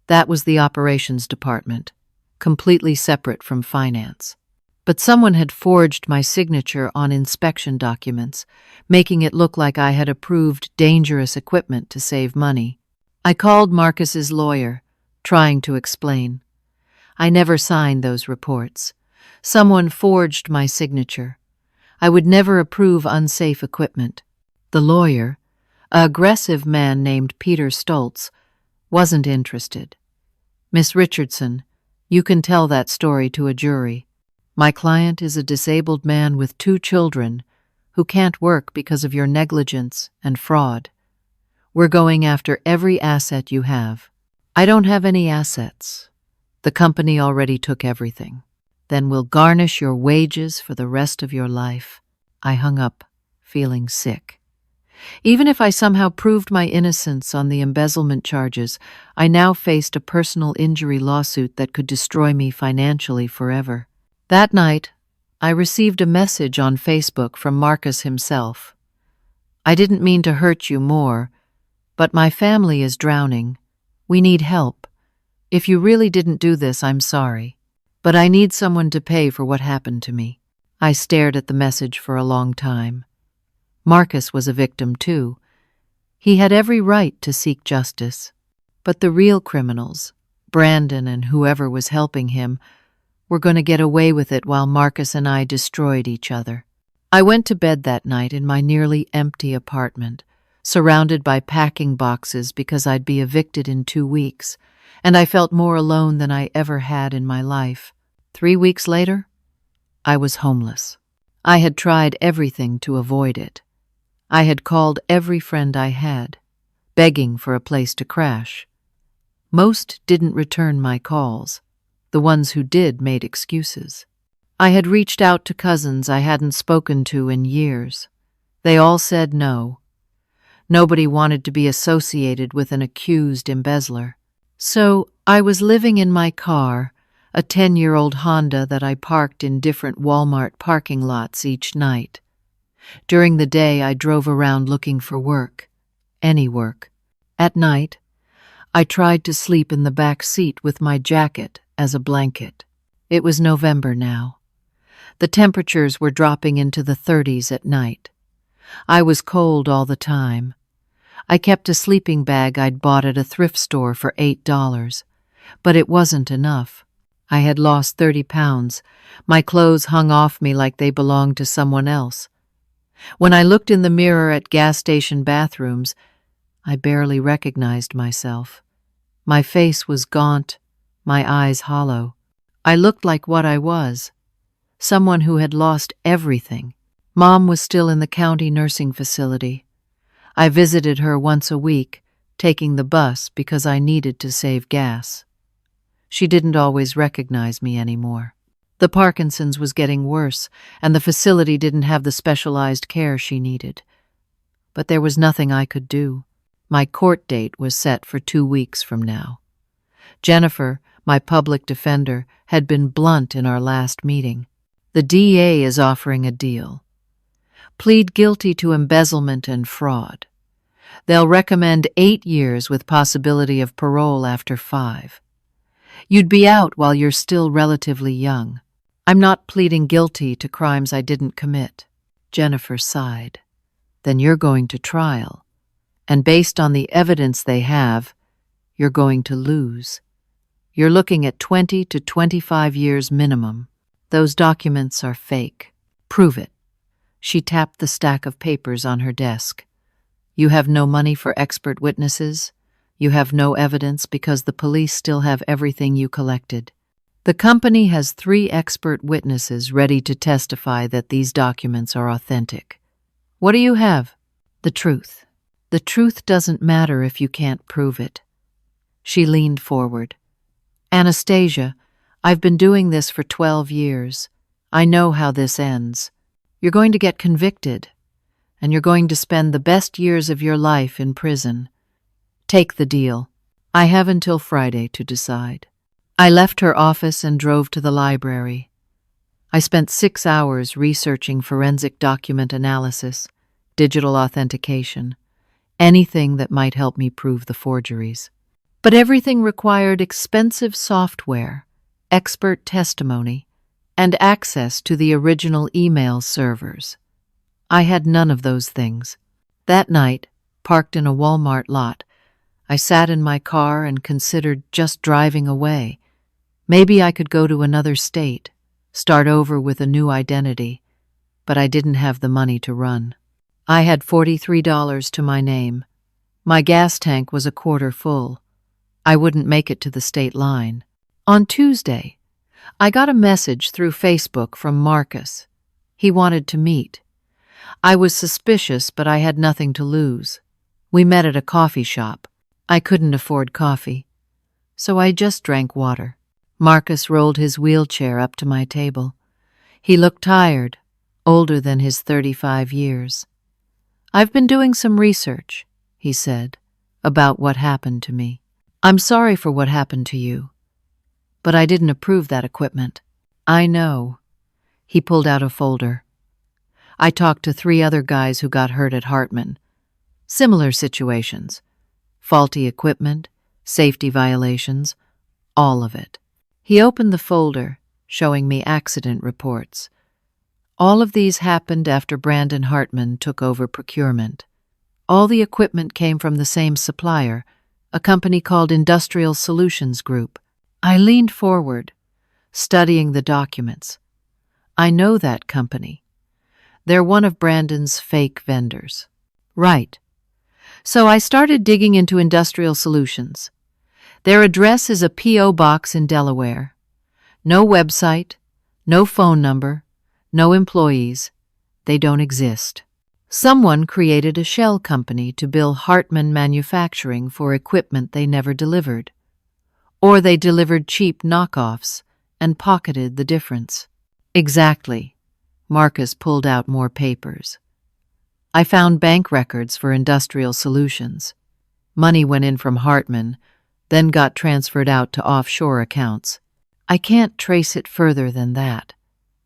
That was the operations department, completely separate from finance. But someone had forged my signature on inspection documents, making it look like I had approved dangerous equipment to save money. I called Marcus's lawyer, trying to explain. "I never signed those reports. Someone forged my signature. I would never approve unsafe equipment." The lawyer, an aggressive man named Peter Stoltz, wasn't interested. "Miss Richardson, you can tell that story to a jury. My client is a disabled man with 2 children who can't work because of your negligence and fraud. We're going after every asset you have." "I don't have any assets. The company already took everything." "Then we'll garnish your wages for the rest of your life." I hung up, feeling sick. Even if I somehow proved my innocence on the embezzlement charges, I now faced a personal injury lawsuit that could destroy me financially forever. That night, I received a message on Facebook from Marcus himself. "I didn't mean to hurt you more, but my family is drowning. We need help. If you really didn't do this, I'm sorry." but I need someone to pay for what happened to me. I stared at the message for a long time. Marcus was a victim too. He had every right to seek justice. But the real criminals, Brandon and whoever was helping him, were going to get away with it while Marcus and I destroyed each other. I went to bed that night in my nearly empty apartment, surrounded by packing boxes because I'd be evicted in 2 weeks, and I felt more alone than I ever had in my life. 3 weeks later, I was homeless. I had tried everything to avoid it. I had called every friend I had, begging for a place to crash. Most didn't return my calls. The ones who did made excuses. I had reached out to cousins I hadn't spoken to in years. They all said no. Nobody wanted to be associated with an accused embezzler. So I was living in my car, a 10-year-old Honda that I parked in different Walmart parking lots each night. During the day, I drove around looking for work, any work. At night, I tried to sleep in the back seat with my jacket as a blanket. It was November now. The temperatures were dropping into the 30s at night. I was cold all the time. I kept a sleeping bag I'd bought at a thrift store for $8, but it wasn't enough. I had lost 30 pounds. My clothes hung off me like they belonged to someone else. When I looked in the mirror at gas station bathrooms, I barely recognized myself. My face was gaunt, my eyes hollow. I looked like what I was, someone who had lost everything. Mom was still in the county nursing facility. I visited her once a week, taking the bus because I needed to save gas. She didn't always recognize me anymore. The Parkinson's was getting worse, and the facility didn't have the specialized care she needed. But there was nothing I could do. My court date was set for 2 weeks from now. Jennifer, my public defender, had been blunt in our last meeting. The DA is offering a deal. Plead guilty to embezzlement and fraud. They'll recommend 8 years with possibility of parole after 5. You'd be out while you're still relatively young. I'm not pleading guilty to crimes I didn't commit. Jennifer sighed. Then you're going to trial. And based on the evidence they have, you're going to lose. You're looking at 20 to 25 years minimum. Those documents are fake. Prove it. She tapped the stack of papers on her desk. You have no money for expert witnesses. You have no evidence because the police still have everything you collected. The company has 3 expert witnesses ready to testify that these documents are authentic. What do you have? The truth. The truth doesn't matter if you can't prove it. She leaned forward. Anastasia, I've been doing this for 12 years. I know how this ends. You're going to get convicted, and you're going to spend the best years of your life in prison. Take the deal. I have until Friday to decide. I left her office and drove to the library. I spent 6 hours researching forensic document analysis, digital authentication, anything that might help me prove the forgeries. But everything required expensive software, expert testimony, and access to the original email servers. I had none of those things. That night, parked in a Walmart lot, I sat in my car and considered just driving away. Maybe I could go to another state, start over with a new identity, but I didn't have the money to run. I had $43 to my name. My gas tank was a quarter full. I wouldn't make it to the state line. On Tuesday, I got a message through Facebook from Marcus. He wanted to meet. I was suspicious, but I had nothing to lose. We met at a coffee shop. I couldn't afford coffee, so I just drank water. Marcus rolled his wheelchair up to my table. He looked tired, older than his 35 years. I've been doing some research, he said, about what happened to me. I'm sorry for what happened to you, but I didn't approve that equipment. I know. He pulled out a folder. I talked to 3 other guys who got hurt at Hartman. Similar situations. Faulty equipment, safety violations, all of it. He opened the folder, showing me accident reports. All of these happened after Brandon Hartman took over procurement. All the equipment came from the same supplier, a company called Industrial Solutions Group. I leaned forward, studying the documents. I know that company. They're one of Brandon's fake vendors. Right. So I started digging into Industrial Solutions. Their address is a P.O. box in Delaware. No website, no phone number, no employees. They don't exist. Someone created a shell company to bill Hartman Manufacturing for equipment they never delivered. Or they delivered cheap knockoffs and pocketed the difference. Exactly. Marcus pulled out more papers. I found bank records for Industrial Solutions. Money went in from Hartman, then got transferred out to offshore accounts. I can't trace it further than that,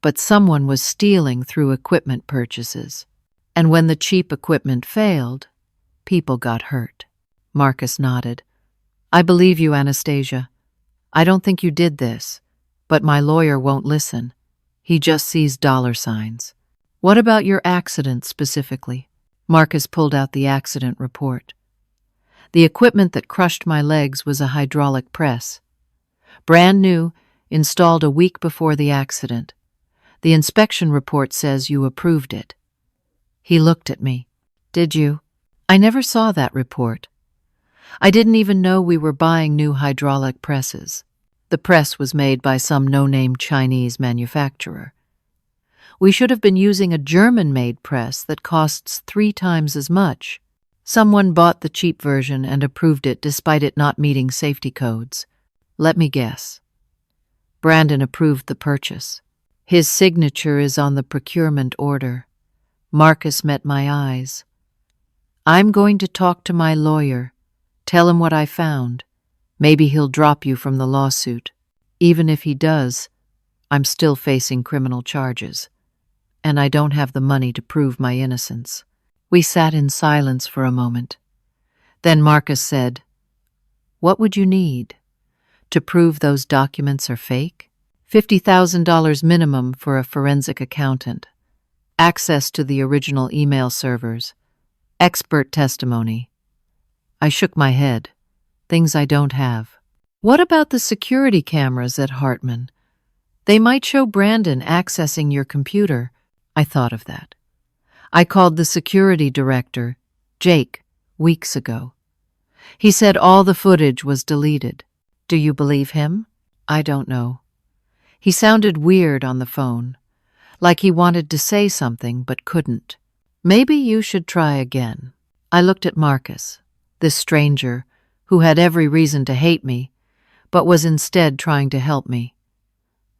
but someone was stealing through equipment purchases. And when the cheap equipment failed, people got hurt. Marcus nodded. I believe you, Anastasia. I don't think you did this, but my lawyer won't listen. He just sees dollar signs. What about your accident specifically? Marcus pulled out the accident report. The equipment that crushed my legs was a hydraulic press. Brand new, installed a week before the accident. The inspection report says you approved it. He looked at me. Did you? I never saw that report. I didn't even know we were buying new hydraulic presses. The press was made by some no-name Chinese manufacturer. We should have been using a German-made press that costs 3 times as much. Someone bought the cheap version and approved it despite it not meeting safety codes. Let me guess. Brandon approved the purchase. His signature is on the procurement order. Marcus met my eyes. I'm going to talk to my lawyer. Tell him what I found. Maybe he'll drop you from the lawsuit. Even if he does, I'm still facing criminal charges. And I don't have the money to prove my innocence. We sat in silence for a moment. Then Marcus said, What would you need? To prove those documents are fake? $50,000 minimum for a forensic accountant. Access to the original email servers. Expert testimony. I shook my head. Things I don't have. What about the security cameras at Hartman? They might show Brandon accessing your computer. I thought of that. I called the security director, Jake, weeks ago. He said all the footage was deleted. Do you believe him? I don't know. He sounded weird on the phone, like he wanted to say something but couldn't. Maybe you should try again. I looked at Marcus, this stranger who had every reason to hate me, but was instead trying to help me.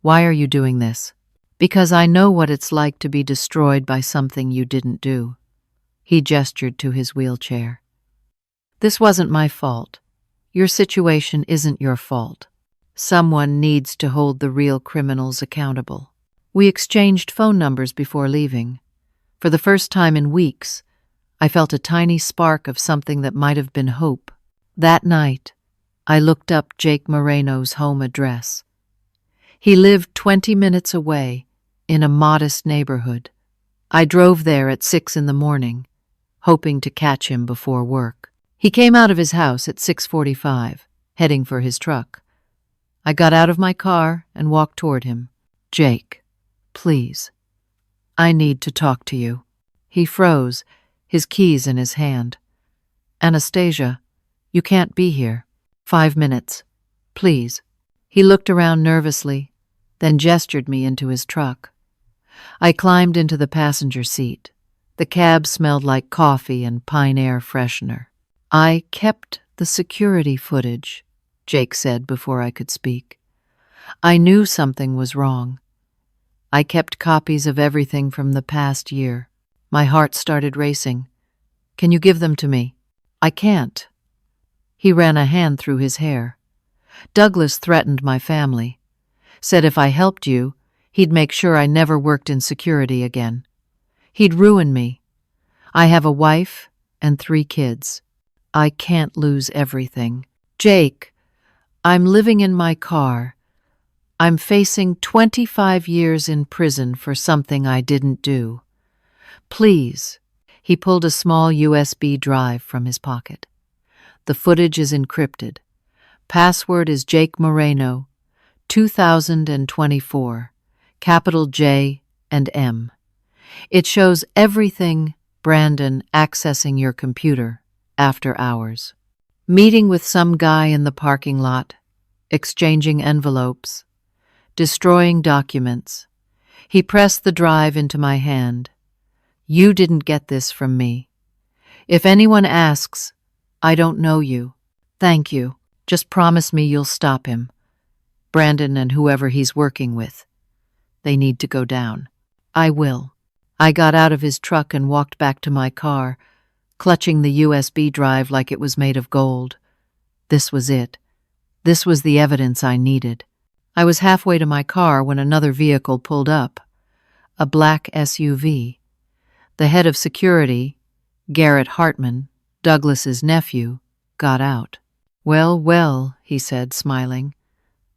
Why are you doing this? Because I know what it's like to be destroyed by something you didn't do. He gestured to his wheelchair. This wasn't my fault. Your situation isn't your fault. Someone needs to hold the real criminals accountable. We exchanged phone numbers before leaving. For the first time in weeks, I felt a tiny spark of something that might have been hope. That night, I looked up Jake Moreno's home address. He lived 20 minutes away, in a modest neighborhood. I drove there at 6 in the morning, hoping to catch him before work. He came out of his house at 6:45, heading for his truck. I got out of my car and walked toward him. Jake, please. I need to talk to you. He froze, his keys in his hand. Anastasia, you can't be here. 5 minutes. Please. He looked around nervously, then gestured me into his truck. I climbed into the passenger seat. The cab smelled like coffee and pine air freshener. I kept the security footage, Jake said before I could speak. I knew something was wrong. I kept copies of everything from the past year. My heart started racing. Can you give them to me? I can't. He ran a hand through his hair. Douglas threatened my family. Said if I helped you, he'd make sure I never worked in security again. He'd ruin me. I have a wife and 3 kids. I can't lose everything. Jake, I'm living in my car. I'm facing 25 years in prison for something I didn't do. Please." He pulled a small USB drive from his pocket. "The footage is encrypted. Password is Jake Moreno, 2024, capital J and M. It shows everything Brandon accessing your computer after hours. Meeting with some guy in the parking lot, exchanging envelopes, destroying documents. He pressed the drive into my hand. You didn't get this from me. If anyone asks, I don't know you. Thank you. Just promise me you'll stop him. Brandon and whoever he's working with. They need to go down." "I will." I got out of his truck and walked back to my car, clutching the USB drive like it was made of gold. This was it. This was the evidence I needed. I was halfway to my car when another vehicle pulled up. A black SUV. The head of security, Garrett Hartman, Douglas's nephew, got out. "Well, well," he said, smiling.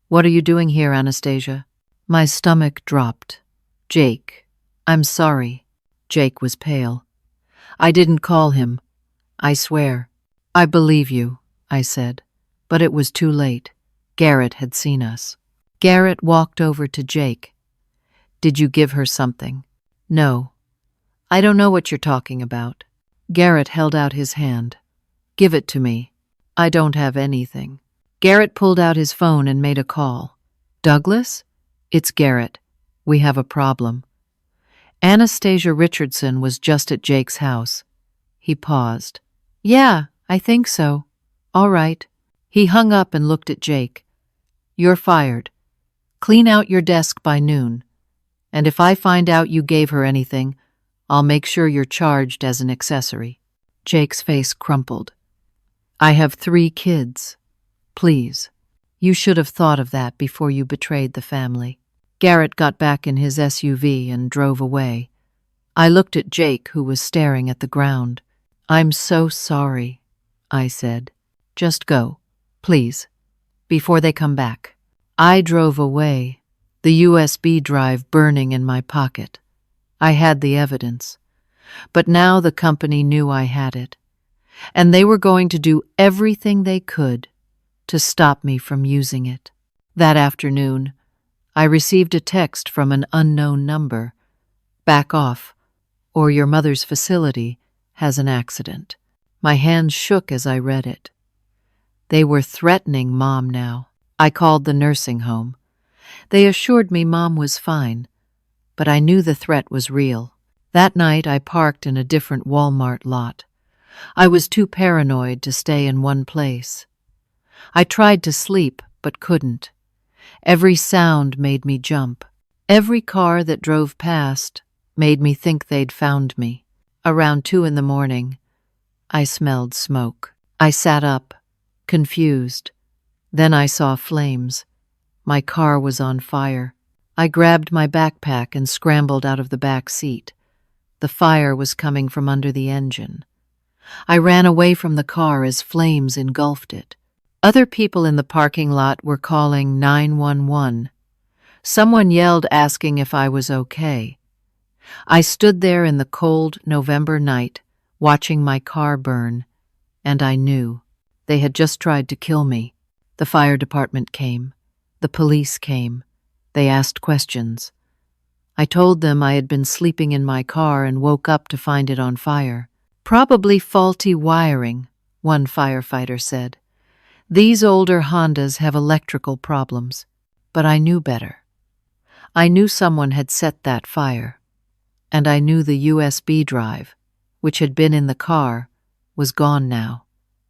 "What are you doing here, Anastasia?" My stomach dropped. "Jake, I'm sorry." Jake was pale. "I didn't call him. I swear." "I believe you," I said, but it was too late. Garrett had seen us. Garrett walked over to Jake. "Did you give her something?" "No." "I don't know what you're talking about." Garrett held out his hand. "Give it to me." "I don't have anything." Garrett pulled out his phone and made a call. "Douglas? It's Garrett. We have a problem." Anastasia Richardson was just at Jake's house. He paused. "Yeah, I think so. All right." He hung up and looked at Jake. "You're fired. Clean out your desk by noon. And if I find out you gave her anything, I'll make sure you're charged as an accessory." Jake's face crumpled. "I have 3 kids. Please. You should have thought of that before you betrayed the family." Garrett got back in his SUV and drove away. I looked at Jake, who was staring at the ground. "I'm so sorry," I said. "Just go, please, before they come back." I drove away, the USB drive burning in my pocket. I had the evidence. But now the company knew I had it, and they were going to do everything they could to stop me from using it. That afternoon, I received a text from an unknown number. "Back off, or your mother's facility has an accident." My hands shook as I read it. They were threatening Mom now. I called the nursing home. They assured me Mom was fine, but I knew the threat was real. That night I parked in a different Walmart lot. I was too paranoid to stay in one place. I tried to sleep, but couldn't. Every sound made me jump. Every car that drove past made me think they'd found me. Around 2 a.m, I smelled smoke. I sat up, confused. Then I saw flames. My car was on fire. I grabbed my backpack and scrambled out of the back seat. The fire was coming from under the engine. I ran away from the car as flames engulfed it. Other people in the parking lot were calling 911. Someone yelled asking if I was okay. I stood there in the cold November night, watching my car burn, and I knew. They had just tried to kill me. The fire department came. The police came. They asked questions. I told them I had been sleeping in my car and woke up to find it on fire. "Probably faulty wiring," one firefighter said. "These older Hondas have electrical problems." But I knew better. I knew someone had set that fire. And I knew the USB drive, which had been in the car, was gone now,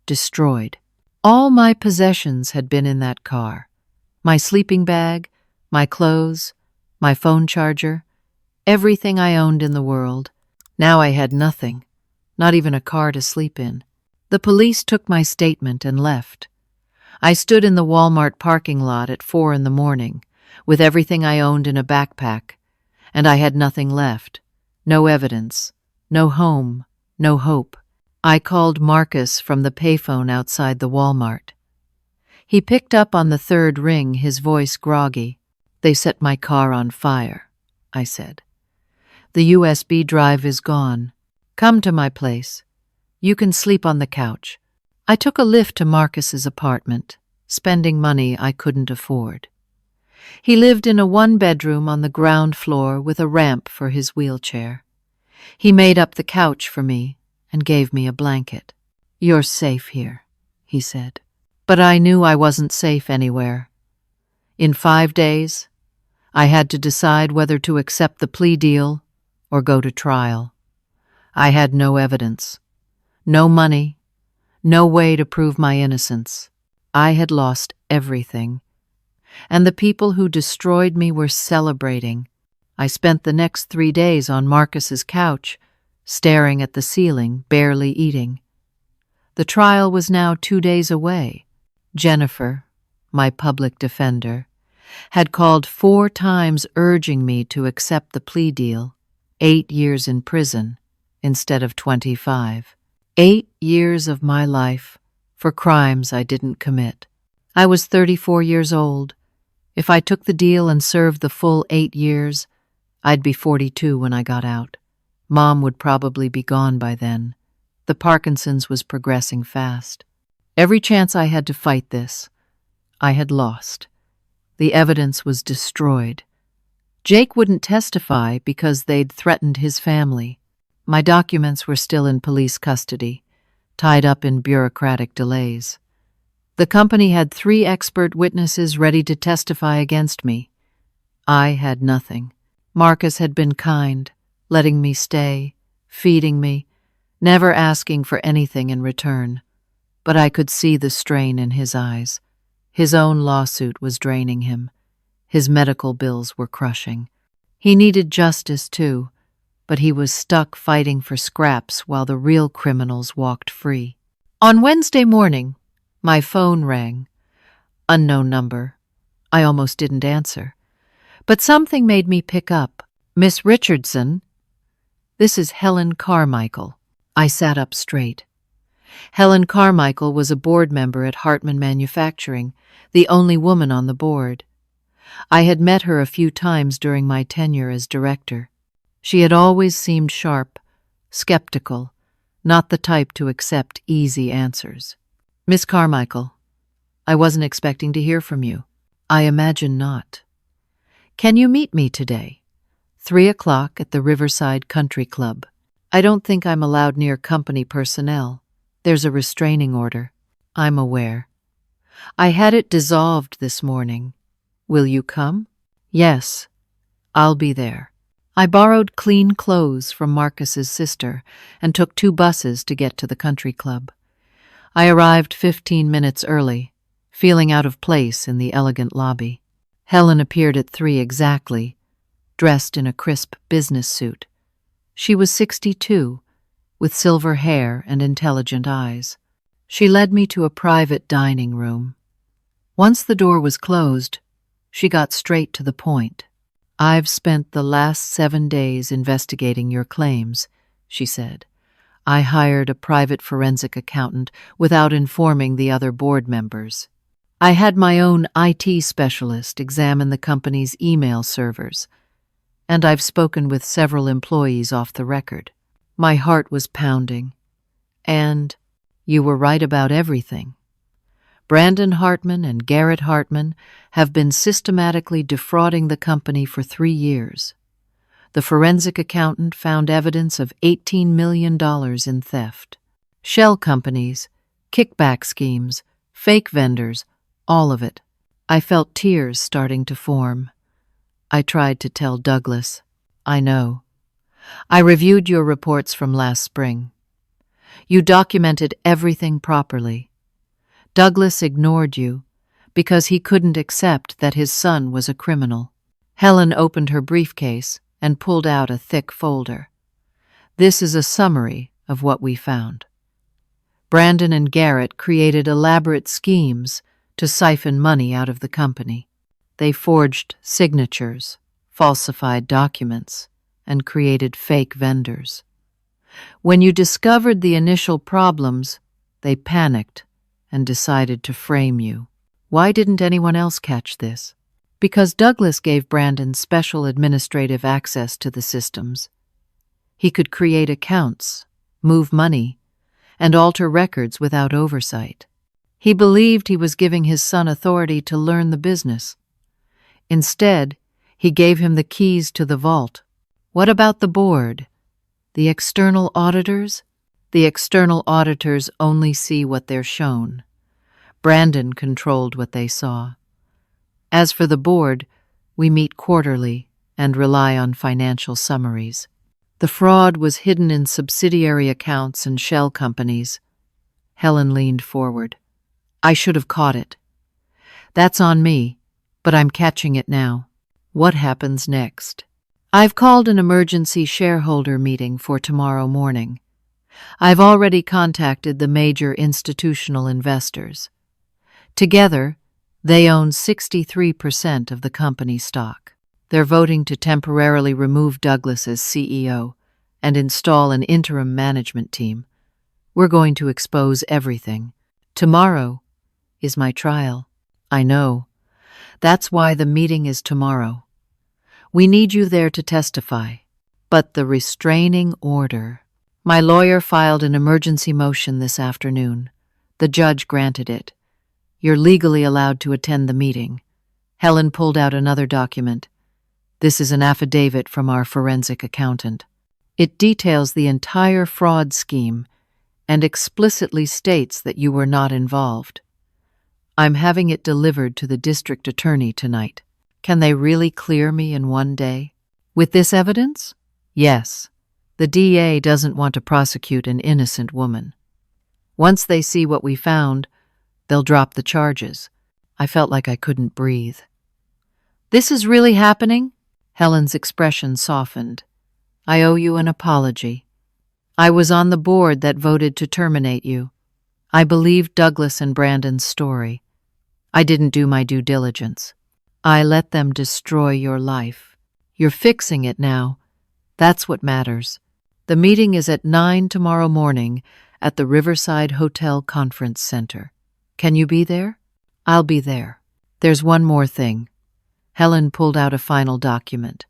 destroyed. All my possessions had been in that car. My sleeping bag, my clothes, my phone charger, everything I owned in the world. Now I had nothing, not even a car to sleep in. The police took my statement and left. I stood in the Walmart parking lot at 4 a.m, with everything I owned in a backpack, and I had nothing left. No evidence, no home, no hope. I called Marcus from the payphone outside the Walmart. He picked up on the 3rd ring, his voice groggy. They set my car on fire, I said. The USB drive is gone. Come to my place. You can sleep on the couch. I took a lift to Marcus's apartment, spending money I couldn't afford. He lived in a one-bedroom on the ground floor with a ramp for his wheelchair. He made up the couch for me and gave me a blanket. You're safe here, he said. But I knew I wasn't safe anywhere. In 5 days, I had to decide whether to accept the plea deal or go to trial. I had no evidence, no money, no way to prove my innocence. I had lost everything, and the people who destroyed me were celebrating. I spent the next 3 days on Marcus's couch, staring at the ceiling, barely eating. The trial was now 2 days away. Jennifer, my public defender, had called 4 times urging me to accept the plea deal, 8 years in prison instead of 25. 8 years of my life for crimes I didn't commit. I was 34 years old. If I took the deal and served the full 8 years, I'd be 42 when I got out. Mom would probably be gone by then. The Parkinson's was progressing fast. Every chance I had to fight this, I had lost. The evidence was destroyed. Jake wouldn't testify because they'd threatened his family. My documents were still in police custody, tied up in bureaucratic delays. The company had 3 expert witnesses ready to testify against me. I had nothing. Marcus had been kind, letting me stay, feeding me, never asking for anything in return. But I could see the strain in his eyes. His own lawsuit was draining him. His medical bills were crushing. He needed justice, too, but he was stuck fighting for scraps while the real criminals walked free. On Wednesday morning, my phone rang. Unknown number. I almost didn't answer. But something made me pick up. Miss Richardson? This is Helen Carmichael. I sat up straight. Helen Carmichael was a board member at Hartman Manufacturing, the only woman on the board. I had met her a few times during my tenure as director. She had always seemed sharp, skeptical, not the type to accept easy answers. Miss Carmichael, I wasn't expecting to hear from you. I imagine not. Can you meet me today? 3 o'clock at the Riverside Country Club. I don't think I'm allowed near company personnel. There's a restraining order. I'm aware. I had it dissolved this morning. Will you come? Yes, I'll be there. I borrowed clean clothes from Marcus's sister and took 2 buses to get to the country club. I arrived 15 minutes early, feeling out of place in the elegant lobby. Helen appeared at 3 exactly, dressed in a crisp business suit. She was 62, with silver hair and intelligent eyes. She led me to a private dining room. Once the door was closed, she got straight to the point. I've spent the last 7 days investigating your claims, she said. I hired a private forensic accountant without informing the other board members. I had my own IT specialist examine the company's email servers, and I've spoken with several employees off the record. My heart was pounding. And you were right about everything. Brandon Hartman and Garrett Hartman have been systematically defrauding the company for 3 years. The forensic accountant found evidence of $18 million in theft. Shell companies, kickback schemes, fake vendors, all of it. I felt tears starting to form. I tried to tell Douglas, I know. I reviewed your reports from last spring. You documented everything properly. Douglas ignored you because he couldn't accept that his son was a criminal. Helen opened her briefcase and pulled out a thick folder. This is a summary of what we found. Brandon and Garrett created elaborate schemes to siphon money out of the company. They forged signatures, falsified documents, and created fake vendors. When you discovered the initial problems, they panicked and decided to frame you. Why didn't anyone else catch this? Because Douglas gave Brandon special administrative access to the systems. He could create accounts, move money, and alter records without oversight. He believed he was giving his son authority to learn the business. Instead, he gave him the keys to the vault. What about the board? The external auditors? The external auditors only see what they're shown. Brandon controlled what they saw. As for the board, we meet quarterly and rely on financial summaries. The fraud was hidden in subsidiary accounts and shell companies. Helen leaned forward. I should have caught it. That's on me, but I'm catching it now. What happens next? I've called an emergency shareholder meeting for tomorrow morning. I've already contacted the major institutional investors. Together, they own 63% of the company stock. They're voting to temporarily remove Douglas as CEO and install an interim management team. We're going to expose everything. Tomorrow is my trial. I know. That's why the meeting is tomorrow. We need you there to testify. But the restraining order. My lawyer filed an emergency motion this afternoon. The judge granted it. You're legally allowed to attend the meeting. Helen pulled out another document. This is an affidavit from our forensic accountant. It details the entire fraud scheme and explicitly states that you were not involved. I'm having it delivered to the district attorney tonight. Can they really clear me in one day? With this evidence? Yes. The DA doesn't want to prosecute an innocent woman. Once they see what we found, they'll drop the charges. I felt like I couldn't breathe. This is really happening? Helen's expression softened. I owe you an apology. I was on the board that voted to terminate you. I believed Douglas and Brandon's story. I didn't do my due diligence. I let them destroy your life. You're fixing it now. That's what matters. The meeting is at 9 tomorrow morning at the Riverside Hotel Conference Center. Can you be there? I'll be there. There's one more thing. Helen pulled out a final document.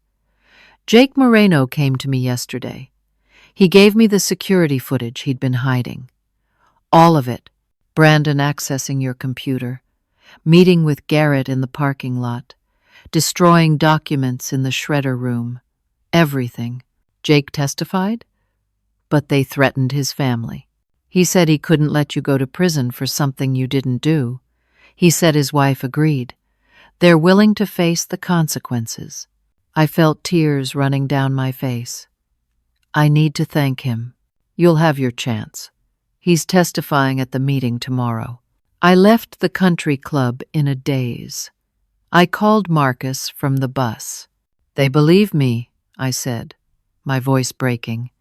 Jake Moreno came to me yesterday. He gave me the security footage he'd been hiding. All of it. Brandon accessing your computer, meeting with Garrett in the parking lot, destroying documents in the shredder room. Everything. Jake testified? But they threatened his family. He said he couldn't let you go to prison for something you didn't do. He said his wife agreed. They're willing to face the consequences. I felt tears running down my face. I need to thank him. You'll have your chance. He's testifying at the meeting tomorrow. I left the country club in a daze. I called Marcus from the bus. They believe me, I said, my voice breaking.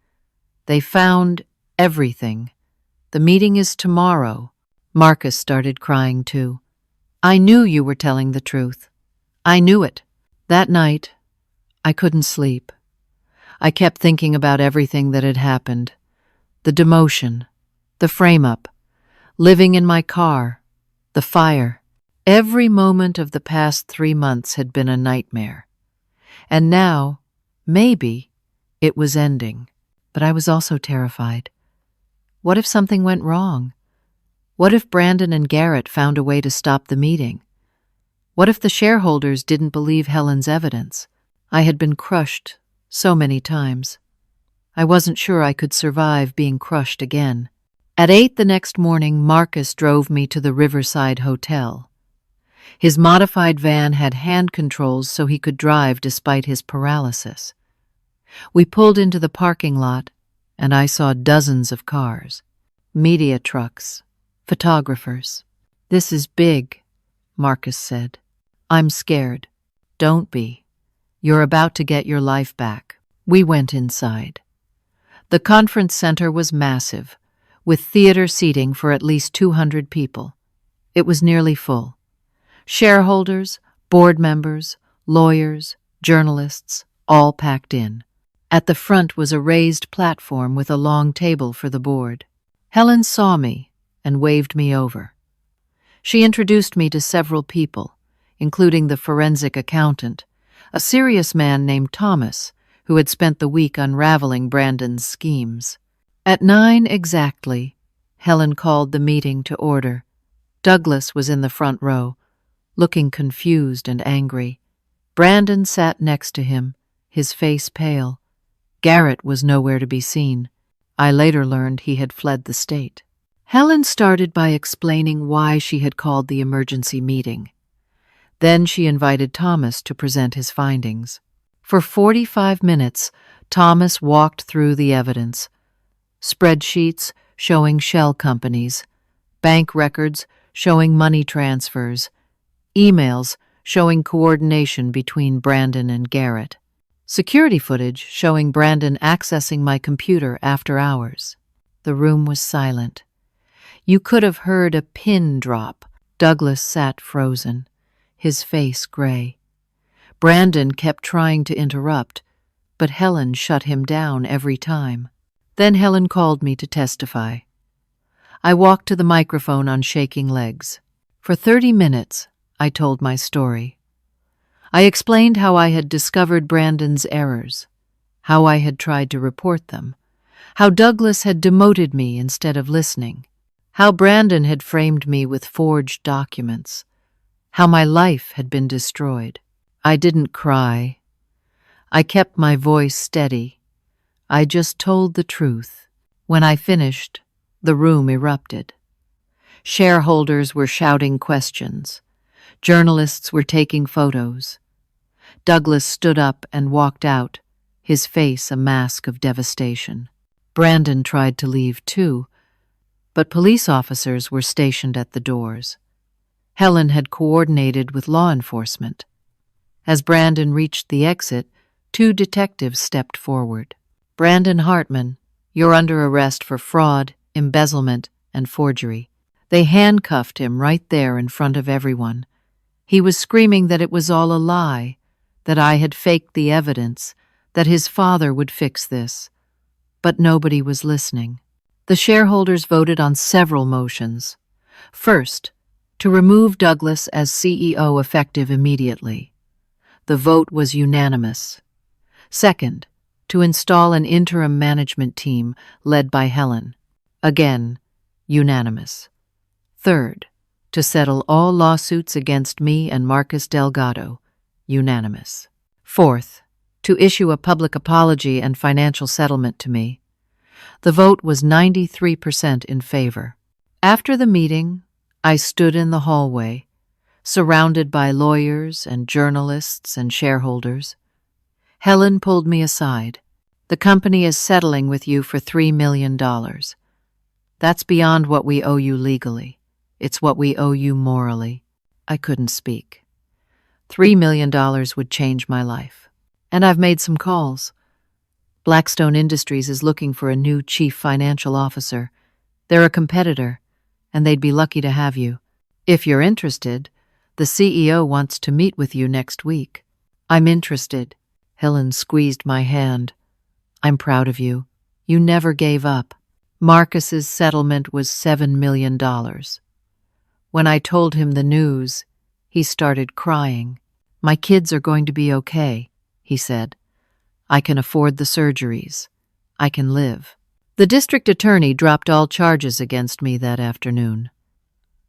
They found everything. The meeting is tomorrow. Marcus started crying too. I knew you were telling the truth. I knew it. That night, I couldn't sleep. I kept thinking about everything that had happened. The demotion, the frame-up, living in my car, the fire. Every moment of the past 3 months had been a nightmare. And now, maybe, it was ending. But I was also terrified. What if something went wrong? What if Brandon and Garrett found a way to stop the meeting? What if the shareholders didn't believe Helen's evidence? I had been crushed so many times. I wasn't sure I could survive being crushed again. At 8 the next morning, Marcus drove me to the Riverside Hotel. His modified van had hand controls so he could drive despite his paralysis. We pulled into the parking lot, and I saw dozens of cars, media trucks, photographers. This is big, Marcus said. I'm scared. Don't be. You're about to get your life back. We went inside. The conference center was massive, with theater seating for at least 200 people. It was nearly full. Shareholders, board members, lawyers, journalists, all packed in. At the front was a raised platform with a long table for the board. Helen saw me and waved me over. She introduced me to several people, including the forensic accountant, a serious man named Thomas, who had spent the week unraveling Brandon's schemes. At 9 exactly, Helen called the meeting to order. Douglas was in the front row, looking confused and angry. Brandon sat next to him, his face pale. Garrett was nowhere to be seen. I later learned he had fled the state. Helen started by explaining why she had called the emergency meeting. Then she invited Thomas to present his findings. For 45 minutes, Thomas walked through the evidence. Spreadsheets showing shell companies, bank records showing money transfers, emails showing coordination between Brandon and Garrett, security footage showing Brandon accessing my computer after hours. The room was silent. You could have heard a pin drop. Douglas sat frozen, his face gray. Brandon kept trying to interrupt, but Helen shut him down every time. Then Helen called me to testify. I walked to the microphone on shaking legs. For 30 minutes, I told my story. I explained how I had discovered Brandon's errors, how I had tried to report them, how Douglas had demoted me instead of listening, how Brandon had framed me with forged documents, how my life had been destroyed. I didn't cry. I kept my voice steady. I just told the truth. When I finished, the room erupted. Shareholders were shouting questions. Journalists were taking photos. Douglas stood up and walked out, his face a mask of devastation. Brandon tried to leave too, but police officers were stationed at the doors. Helen had coordinated with law enforcement. As Brandon reached the exit, 2 detectives stepped forward. "Brandon Hartman, you're under arrest for fraud, embezzlement, and forgery." They handcuffed him right there in front of everyone. He was screaming that it was all a lie, that I had faked the evidence, that his father would fix this. But nobody was listening. The shareholders voted on several motions. First, to remove Douglas as CEO effective immediately. The vote was unanimous. Second, to install an interim management team led by Helen. Again, unanimous. Third, to settle all lawsuits against me and Marcus Delgado. Unanimous. Fourth, to issue a public apology and financial settlement to me. The vote was 93% in favor. After the meeting, I stood in the hallway, surrounded by lawyers and journalists and shareholders. Helen pulled me aside. "The company is settling with you for $3 million. That's beyond what we owe you legally. It's what we owe you morally." I couldn't speak. $3 million would change my life. And I've made some calls. Blackstone Industries is looking for a new chief financial officer. They're a competitor, and they'd be lucky to have you. If you're interested, the CEO wants to meet with you next week. "I'm interested." Helen squeezed my hand. "I'm proud of you. You never gave up." Marcus's settlement was $7 million. When I told him the news, he started crying. "My kids are going to be okay," he said. "I can afford the surgeries. I can live." The district attorney dropped all charges against me that afternoon.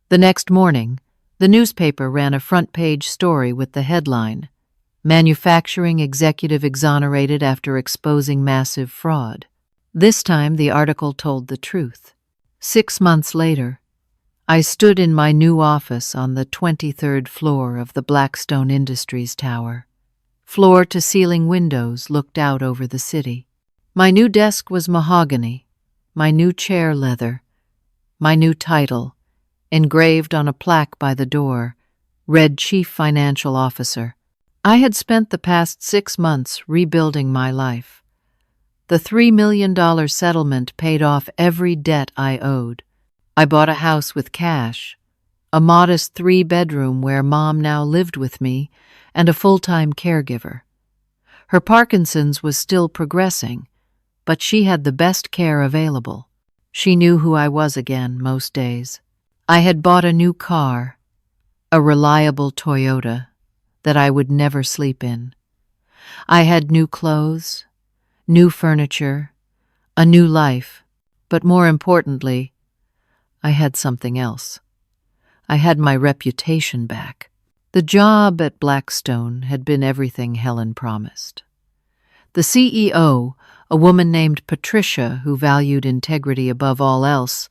The next morning, the newspaper ran a front-page story with the headline, "Manufacturing Executive Exonerated After Exposing Massive Fraud." This time the article told the truth. 6 months later, I stood in my new office on the 23rd floor of the Blackstone Industries Tower. Floor-to-ceiling windows looked out over the city. My new desk was mahogany, my new chair leather, my new title, engraved on a plaque by the door, read Chief Financial Officer. I had spent the past 6 months rebuilding my life. The $3 million settlement paid off every debt I owed. I bought a house with cash, a modest 3-bedroom where Mom now lived with me, and a full-time caregiver. Her Parkinson's was still progressing, but she had the best care available. She knew who I was again most days. I had bought a new car, a reliable Toyota, that I would never sleep in. I had new clothes, new furniture, a new life, but more importantly, I had something else. I had my reputation back. The job at Blackstone had been everything Helen promised. The CEO, a woman named Patricia who valued integrity above all else,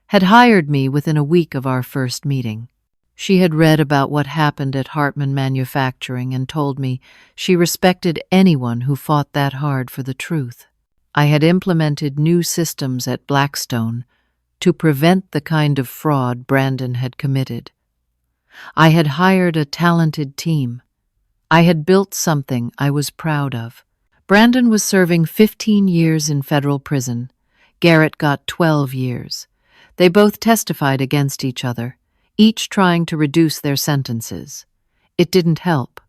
had hired me within a week of our first meeting. She had read about what happened at Hartman Manufacturing and told me she respected anyone who fought that hard for the truth. I had implemented new systems at Blackstone to prevent the kind of fraud Brandon had committed. I had hired a talented team. I had built something I was proud of. Brandon was serving 15 years in federal prison. Garrett got 12 years. They both testified against each other, each trying to reduce their sentences. It didn't help.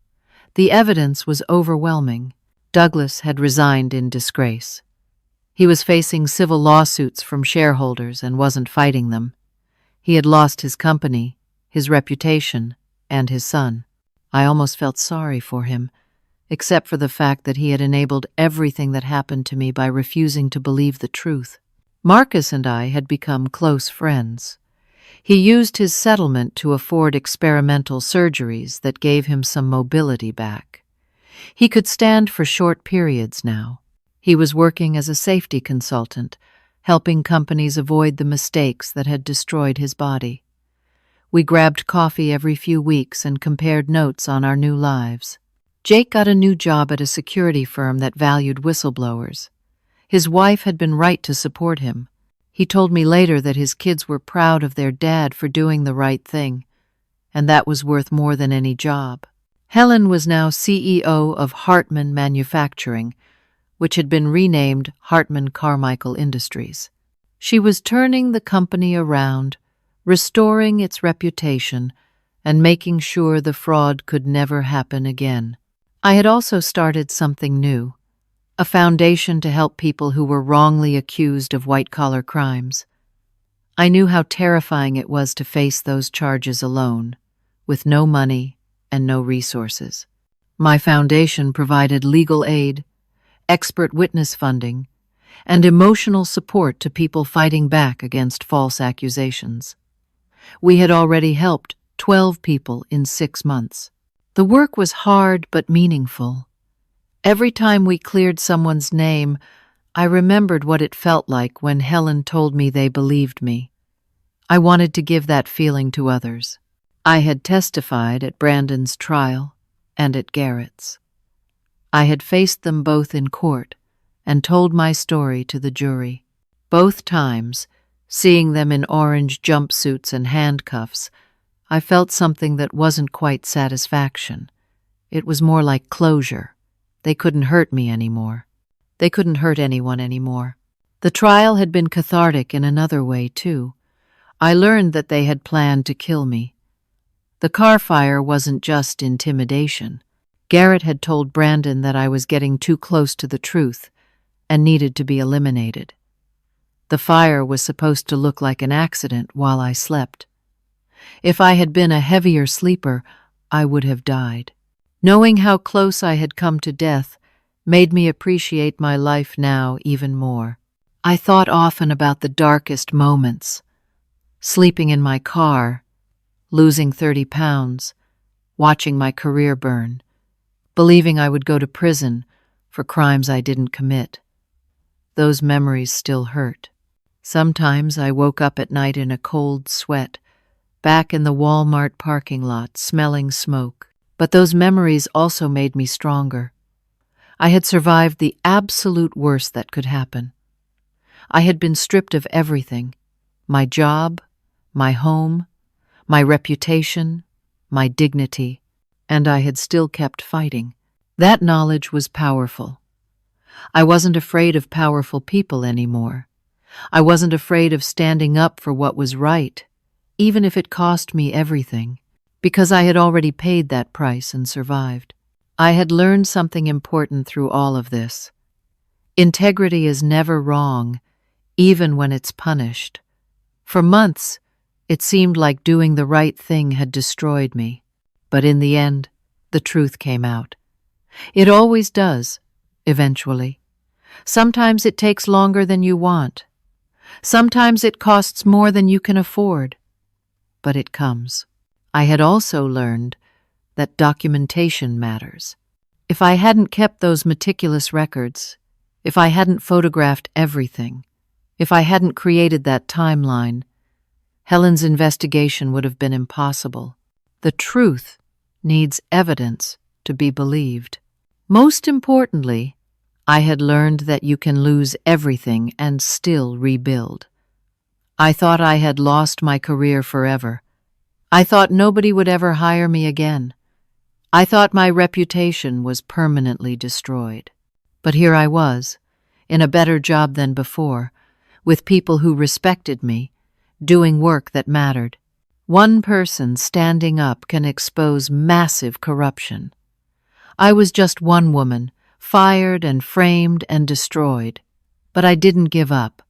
The evidence was overwhelming. Douglas had resigned in disgrace. He was facing civil lawsuits from shareholders and wasn't fighting them. He had lost his company, his reputation, and his son. I almost felt sorry for him, except for the fact that he had enabled everything that happened to me by refusing to believe the truth. Marcus and I had become close friends. He used his settlement to afford experimental surgeries that gave him some mobility back. He could stand for short periods now. He was working as a safety consultant, helping companies avoid the mistakes that had destroyed his body. We grabbed coffee every few weeks and compared notes on our new lives. Jake got a new job at a security firm that valued whistleblowers. His wife had been right to support him. He told me later that his kids were proud of their dad for doing the right thing, and that was worth more than any job. Helen was now CEO of Hartman Manufacturing, which had been renamed Hartman Carmichael Industries. She was turning the company around, restoring its reputation, and making sure the fraud could never happen again. I had also started something new, a foundation to help people who were wrongly accused of white-collar crimes. I knew how terrifying it was to face those charges alone, with no money and no resources. My foundation provided legal aid, expert witness funding, and emotional support to people fighting back against false accusations. We had already helped 12 people in 6 months. The work was hard but meaningful. Every time we cleared someone's name, I remembered what it felt like when Helen told me they believed me. I wanted to give that feeling to others. I had testified at Brandon's trial and at Garrett's. I had faced them both in court and told my story to the jury. Both times, seeing them in orange jumpsuits and handcuffs, I felt something that wasn't quite satisfaction. It was more like closure. They couldn't hurt me anymore. They couldn't hurt anyone anymore. The trial had been cathartic in another way, too. I learned that they had planned to kill me. The car fire wasn't just intimidation. Garrett had told Brandon that I was getting too close to the truth and needed to be eliminated. The fire was supposed to look like an accident while I slept. If I had been a heavier sleeper, I would have died. Knowing how close I had come to death made me appreciate my life now even more. I thought often about the darkest moments, sleeping in my car, losing 30 pounds, watching my career burn, believing I would go to prison for crimes I didn't commit. Those memories still hurt. Sometimes I woke up at night in a cold sweat, back in the Walmart parking lot, smelling smoke. But those memories also made me stronger. I had survived the absolute worst that could happen. I had been stripped of everything: my job, my home, my reputation, my dignity, and I had still kept fighting. That knowledge was powerful. I wasn't afraid of powerful people anymore. I wasn't afraid of standing up for what was right, even if it cost me everything, because I had already paid that price and survived. I had learned something important through all of this. Integrity is never wrong, even when it's punished. For months, it seemed like doing the right thing had destroyed me. But in the end, the truth came out. It always does, eventually. Sometimes it takes longer than you want. Sometimes it costs more than you can afford. But it comes. I had also learned that documentation matters. If I hadn't kept those meticulous records, if I hadn't photographed everything, if I hadn't created that timeline, Helen's investigation would have been impossible. The truth needs evidence to be believed. Most importantly, I had learned that you can lose everything and still rebuild. I thought I had lost my career forever. I thought nobody would ever hire me again. I thought my reputation was permanently destroyed. But here I was, in a better job than before, with people who respected me, doing work that mattered. One person standing up can expose massive corruption. I was just one woman, fired and framed and destroyed. But I didn't give up.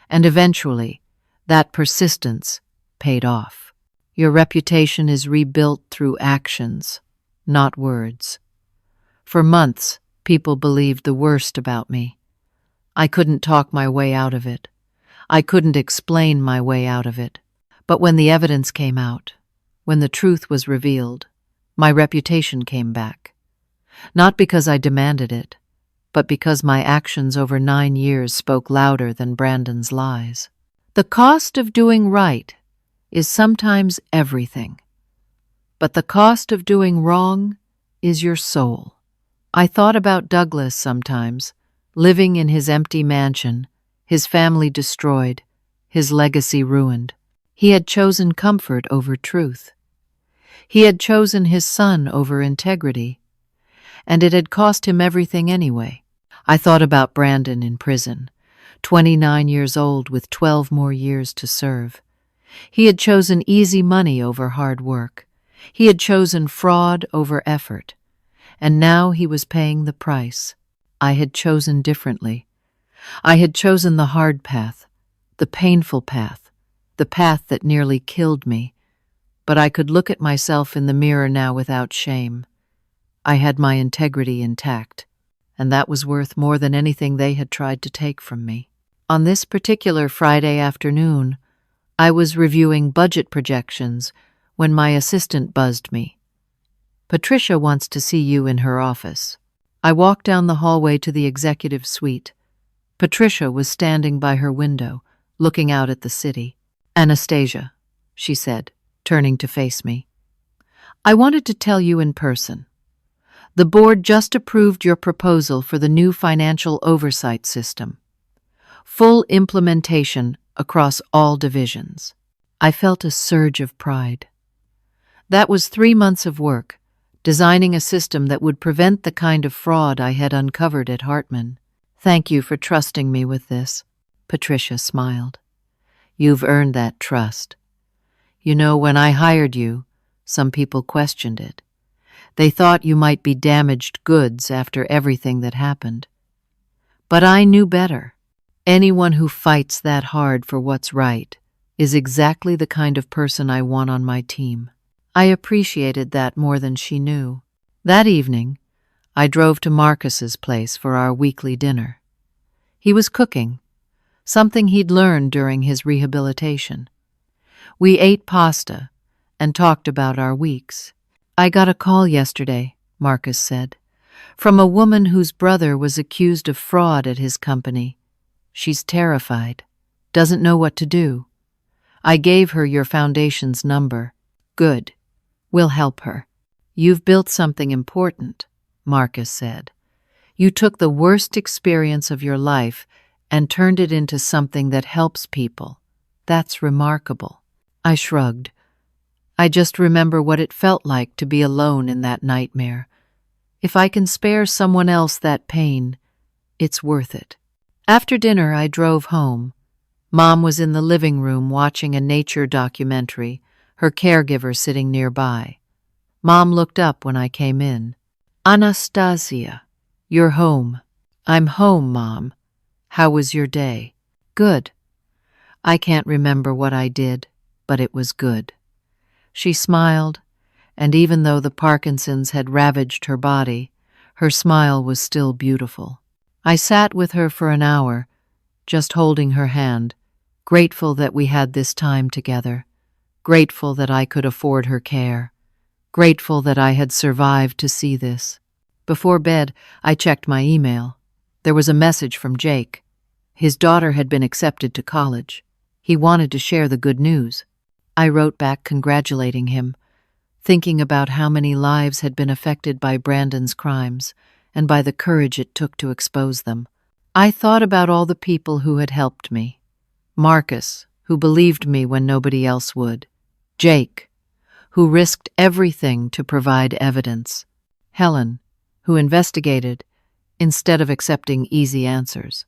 And eventually, that persistence paid off. Your reputation is rebuilt through actions, not words. For months, people believed the worst about me. I couldn't talk my way out of it. I couldn't explain my way out of it. But when the evidence came out, when the truth was revealed, my reputation came back. Not because I demanded it, but because my actions over 9 years spoke louder than Brandon's lies. The cost of doing right is sometimes everything, but the cost of doing wrong is your soul. I thought about Douglas sometimes, living in his empty mansion, his family destroyed, his legacy ruined. He had chosen comfort over truth. He had chosen his son over integrity, and it had cost him everything anyway. I thought about Brandon in prison, 29 years old with 12 more years to serve. He had chosen easy money over hard work. He had chosen fraud over effort. And now he was paying the price. I had chosen differently. I had chosen the hard path, the painful path, the path that nearly killed me. But I could look at myself in the mirror now without shame. I had my integrity intact, and that was worth more than anything they had tried to take from me. On this particular Friday afternoon, I was reviewing budget projections when my assistant buzzed me. "Patricia wants to see you in her office." I walked down the hallway to the executive suite. Patricia was standing by her window, looking out at the city. "Anastasia," she said, turning to face me, "I wanted to tell you in person. The board just approved your proposal for the new financial oversight system. Full implementation across all divisions." I felt a surge of pride. That was 3 months of work, designing a system that would prevent the kind of fraud I had uncovered at Hartman. "Thank you for trusting me with this," Patricia smiled. "You've earned that trust. You know, when I hired you, some people questioned it. They thought you might be damaged goods after everything that happened. But I knew better. Anyone who fights that hard for what's right is exactly the kind of person I want on my team." I appreciated that more than she knew. That evening, I drove to Marcus's place for our weekly dinner. He was cooking, something he'd learned during his rehabilitation. We ate pasta and talked about our weeks. "I got a call yesterday," Marcus said, "from a woman whose brother was accused of fraud at his company. She's terrified, doesn't know what to do. I gave her your foundation's number." "Good. We'll help her." "You've built something important," Marcus said. "You took the worst experience of your life and turned it into something that helps people. That's remarkable." I shrugged. I just remember what it felt like to be alone in that nightmare. If I can spare someone else that pain, it's worth it. After dinner, I drove home. Mom was in the living room watching a nature documentary, her caregiver sitting nearby. Mom looked up when I came in. "Anastasia, you're home." "I'm home, Mom. How was your day?" "Good. I can't remember what I did, but it was good." She smiled, and even though the Parkinson's had ravaged her body, her smile was still beautiful. I sat with her for an hour, just holding her hand, grateful that we had this time together, grateful that I could afford her care, grateful that I had survived to see this. Before bed, I checked my email. There was a message from Jake. His daughter had been accepted to college. He wanted to share the good news. I wrote back congratulating him, thinking about how many lives had been affected by Brandon's crimes and by the courage it took to expose them. I thought about all the people who had helped me. Marcus, who believed me when nobody else would. Jake, who risked everything to provide evidence. Helen, who investigated instead of accepting easy answers.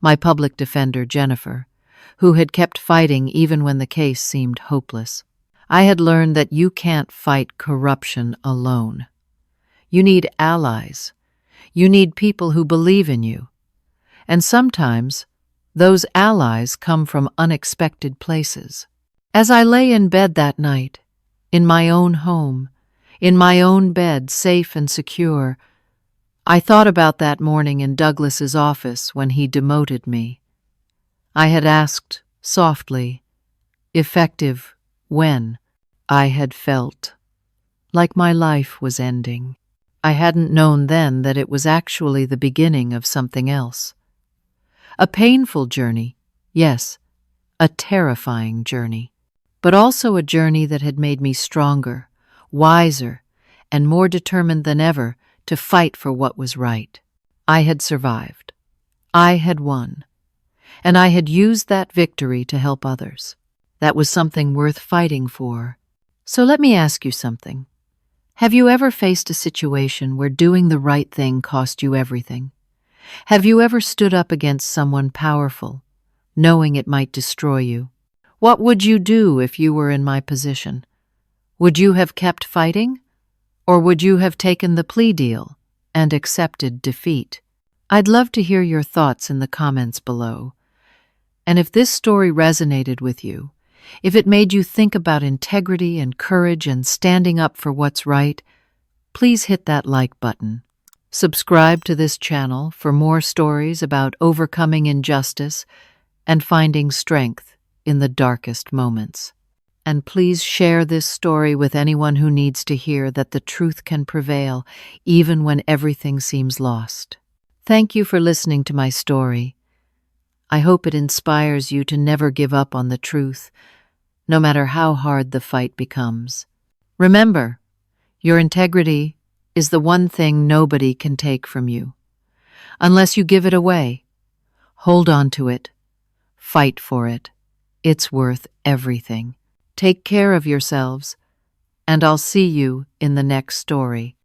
My public defender, Jennifer, who had kept fighting even when the case seemed hopeless. I had learned that you can't fight corruption alone. You need allies. You need people who believe in you. And sometimes, those allies come from unexpected places. As I lay in bed that night, in my own home, in my own bed, safe and secure, I thought about that morning in Douglas's office when he demoted me. I had asked, softly, effective when? I had felt like my life was ending. I hadn't known then that it was actually the beginning of something else. A painful journey, yes, a terrifying journey, but also a journey that had made me stronger, wiser, and more determined than ever to fight for what was right. I had survived. I had won. And I had used that victory to help others. That was something worth fighting for. So let me ask you something. Have you ever faced a situation where doing the right thing cost you everything? Have you ever stood up against someone powerful, knowing it might destroy you? What would you do if you were in my position? Would you have kept fighting? Or would you have taken the plea deal and accepted defeat? I'd love to hear your thoughts in the comments below. And if this story resonated with you, if it made you think about integrity and courage and standing up for what's right, please hit that like button. Subscribe to this channel for more stories about overcoming injustice and finding strength in the darkest moments. And please share this story with anyone who needs to hear that the truth can prevail even when everything seems lost. Thank you for listening to my story. I hope it inspires you to never give up on the truth, no matter how hard the fight becomes. Remember, your integrity is the one thing nobody can take from you. Unless you give it away, hold on to it, fight for it. It's worth everything. Take care of yourselves, and I'll see you in the next story.